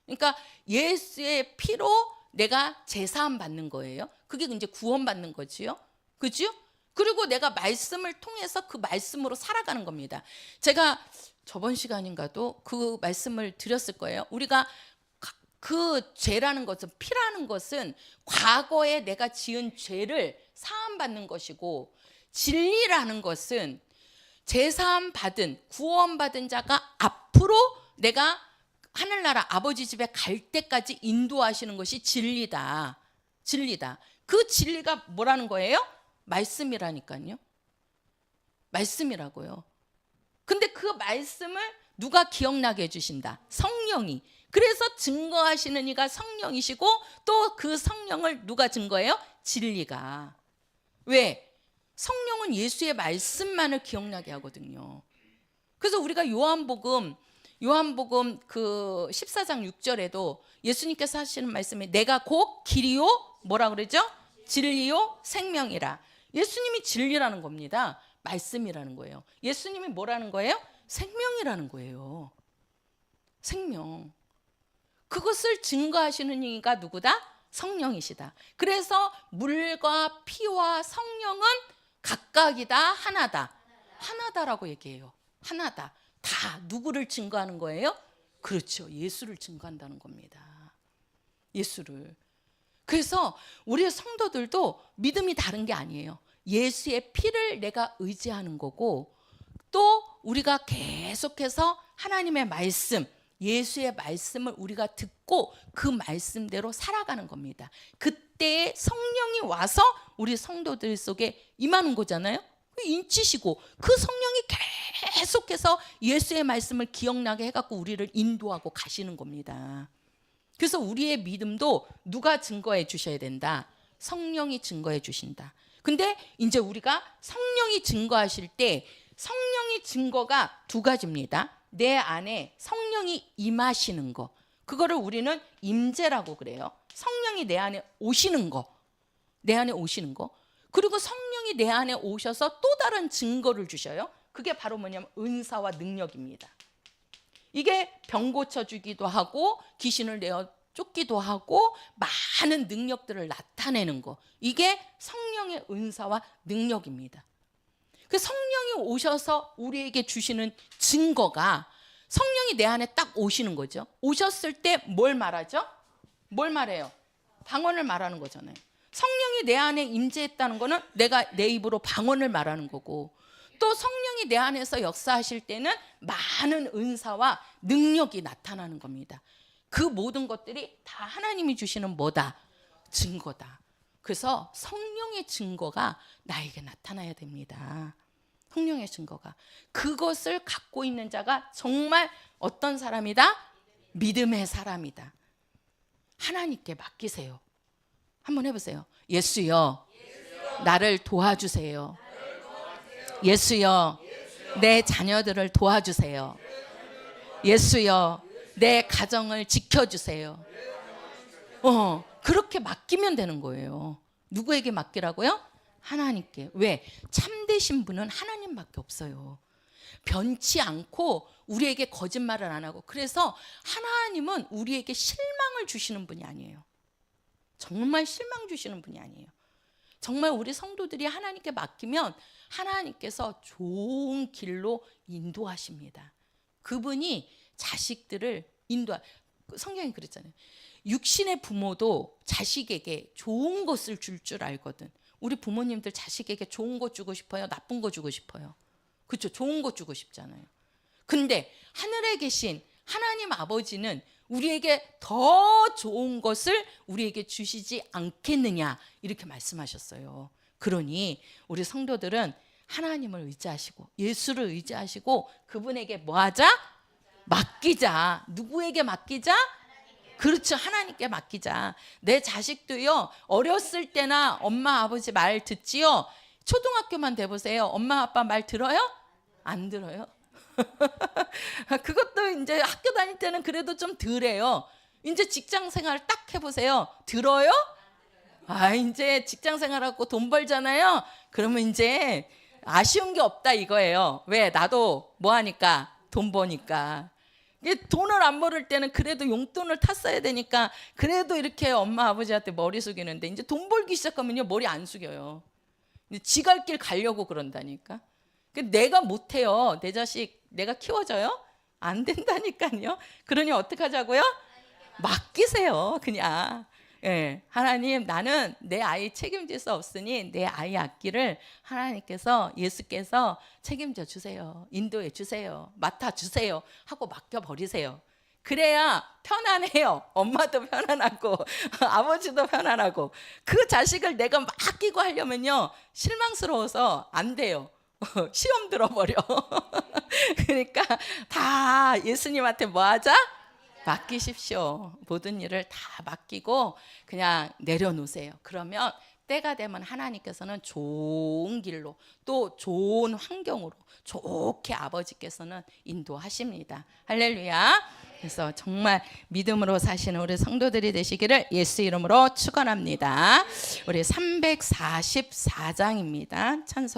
그러니까 예수의 피로 내가 제사함 받는 거예요. 그게 이제 구원받는 거지요. 그죠? 그리고 내가 말씀을 통해서 그 말씀으로 살아가는 겁니다. 제가 저번 시간인가도 그 말씀을 드렸을 거예요. 우리가 그 죄라는 것은, 피라는 것은 과거에 내가 지은 죄를 사함받는 것이고, 진리라는 것은 제사함 받은, 구원받은 자가 앞으로 내가 하늘나라 아버지 집에 갈 때까지 인도하시는 것이 진리다. 진리다. 그 진리가 뭐라는 거예요? 말씀이라니까요. 말씀이라고요. 근데 그 말씀을 누가 기억나게 해주신다? 성령이. 그래서 증거하시는 이가 성령이시고, 또 그 성령을 누가 증거해요? 진리가. 왜? 성령은 예수의 말씀만을 기억나게 하거든요. 그래서 우리가 요한복음 그 14장 6절에도 예수님께서 하시는 말씀이 내가 곧 길이요 뭐라 그러죠? 진리요 생명이라. 예수님이 진리라는 겁니다. 말씀이라는 거예요. 예수님이 뭐라는 거예요? 생명이라는 거예요. 생명. 그것을 증거하시는 이가 누구다? 성령이시다. 그래서 물과 피와 성령은 각각이다, 하나다. 하나다라고 얘기해요. 하나다. 다 누구를 증거하는 거예요? 그렇죠. 예수를 증거한다는 겁니다. 예수를. 그래서 우리 성도들도 믿음이 다른 게 아니에요. 예수의 피를 내가 의지하는 거고, 또 우리가 계속해서 하나님의 말씀, 예수의 말씀을 우리가 듣고 그 말씀대로 살아가는 겁니다. 그때 성령이 와서 우리 성도들 속에 임하는 거잖아요. 인치시고 그 성령이 계속해서 예수의 말씀을 기억나게 해갖고 우리를 인도하고 가시는 겁니다. 그래서 우리의 믿음도 누가 증거해 주셔야 된다? 성령이 증거해 주신다. 근데 이제 우리가 성령이 증거하실 때 성령의 증거가 두 가지입니다. 내 안에 성령이 임하시는 거, 그거를 우리는 임재라고 그래요. 성령이 내 안에 오시는 거, 내 안에 오시는 거. 그리고 성령이 내 안에 오셔서 또 다른 증거를 주셔요. 그게 바로 뭐냐면 은사와 능력입니다. 이게 병 고쳐주기도 하고 귀신을 내어 쫓기도 하고 많은 능력들을 나타내는 거, 이게 성령의 은사와 능력입니다. 그 성령이 오셔서 우리에게 주시는 증거가, 성령이 내 안에 딱 오시는 거죠. 오셨을 때 뭘 말하죠? 뭘 말해요? 방언을 말하는 거잖아요. 성령이 내 안에 임재했다는 거는 내가 내 입으로 방언을 말하는 거고, 또 성령이 내 안에서 역사하실 때는 많은 은사와 능력이 나타나는 겁니다. 그 모든 것들이 다 하나님이 주시는 뭐다? 증거다. 그래서 성령의 증거가 나에게 나타나야 됩니다. 성령의 증거가. 그것을 갖고 있는 자가 정말 어떤 사람이다? 믿음의 사람이다. 하나님께 맡기세요. 한번 해보세요. 예수여, 나를 도와주세요. 예수여, 내 자녀들을 도와주세요. 예수여, 내 가정을 지켜주세요. 그렇게 맡기면 되는 거예요. 누구에게 맡기라고요? 하나님께. 왜? 참되신 분은 하나님밖에 없어요. 변치 않고 우리에게 거짓말을 안 하고, 그래서 하나님은 우리에게 실망을 주시는 분이 아니에요. 정말 실망 주시는 분이 아니에요. 정말 우리 성도들이 하나님께 맡기면 하나님께서 좋은 길로 인도하십니다. 그분이 자식들을 성경이 그랬잖아요. 육신의 부모도 자식에게 좋은 것을 줄 알거든. 우리 부모님들 자식에게 좋은 거 주고 싶어요? 나쁜 거 주고 싶어요? 그렇죠. 좋은 거 주고 싶잖아요. 근데 하늘에 계신 하나님 아버지는 우리에게 더 좋은 것을 우리에게 주시지 않겠느냐 이렇게 말씀하셨어요. 그러니 우리 성도들은 하나님을 의지하시고 예수를 의지하시고 그분에게 뭐하자? 맡기자. 누구에게 맡기자? 그렇죠. 하나님께 맡기자. 내 자식도요, 어렸을 때나 엄마 아버지 말 듣지요. 초등학교만 돼보세요. 엄마 아빠 말 들어요? 안 들어요. 그것도 이제 학교 다닐 때는 그래도 좀 덜해요. 이제 직장 생활 딱 해보세요. 들어요? 이제 직장 생활하고 돈 벌잖아요. 그러면 이제 아쉬운 게 없다 이거예요. 왜? 나도 뭐 하니까? 돈 버니까. 돈을 안 벌을 때는 그래도 용돈을 탔어야 되니까 그래도 이렇게 엄마 아버지한테 머리 숙이는데 이제 돈 벌기 시작하면요 머리 안 숙여요. 지 갈 길 가려고 그런다니까. 내가 못해요. 내 자식 내가 키워줘요? 안 된다니까요. 그러니 어떻게 하자고요? 맡기세요. 그냥. 예, 하나님 나는 내 아이 책임질 수 없으니 내 아이 앞길을 하나님께서 예수께서 책임져 주세요. 인도해 주세요. 맡아 주세요. 하고 맡겨 버리세요. 그래야 편안해요. 엄마도 편안하고 아버지도 편안하고. 그 자식을 내가 맡기고 하려면요 실망스러워서 안 돼요. 시험 들어버려. 그러니까 다 예수님한테 뭐 하자? 맡기십시오. 모든 일을 다 맡기고 그냥 내려놓으세요. 그러면 때가 되면 하나님께서는 좋은 길로 또 좋은 환경으로 좋게 아버지께서는 인도하십니다. 할렐루야. 그래서 정말 믿음으로 사시는 우리 성도들이 되시기를 예수 이름으로 축원합니다. 우리 344장입니다. 찬송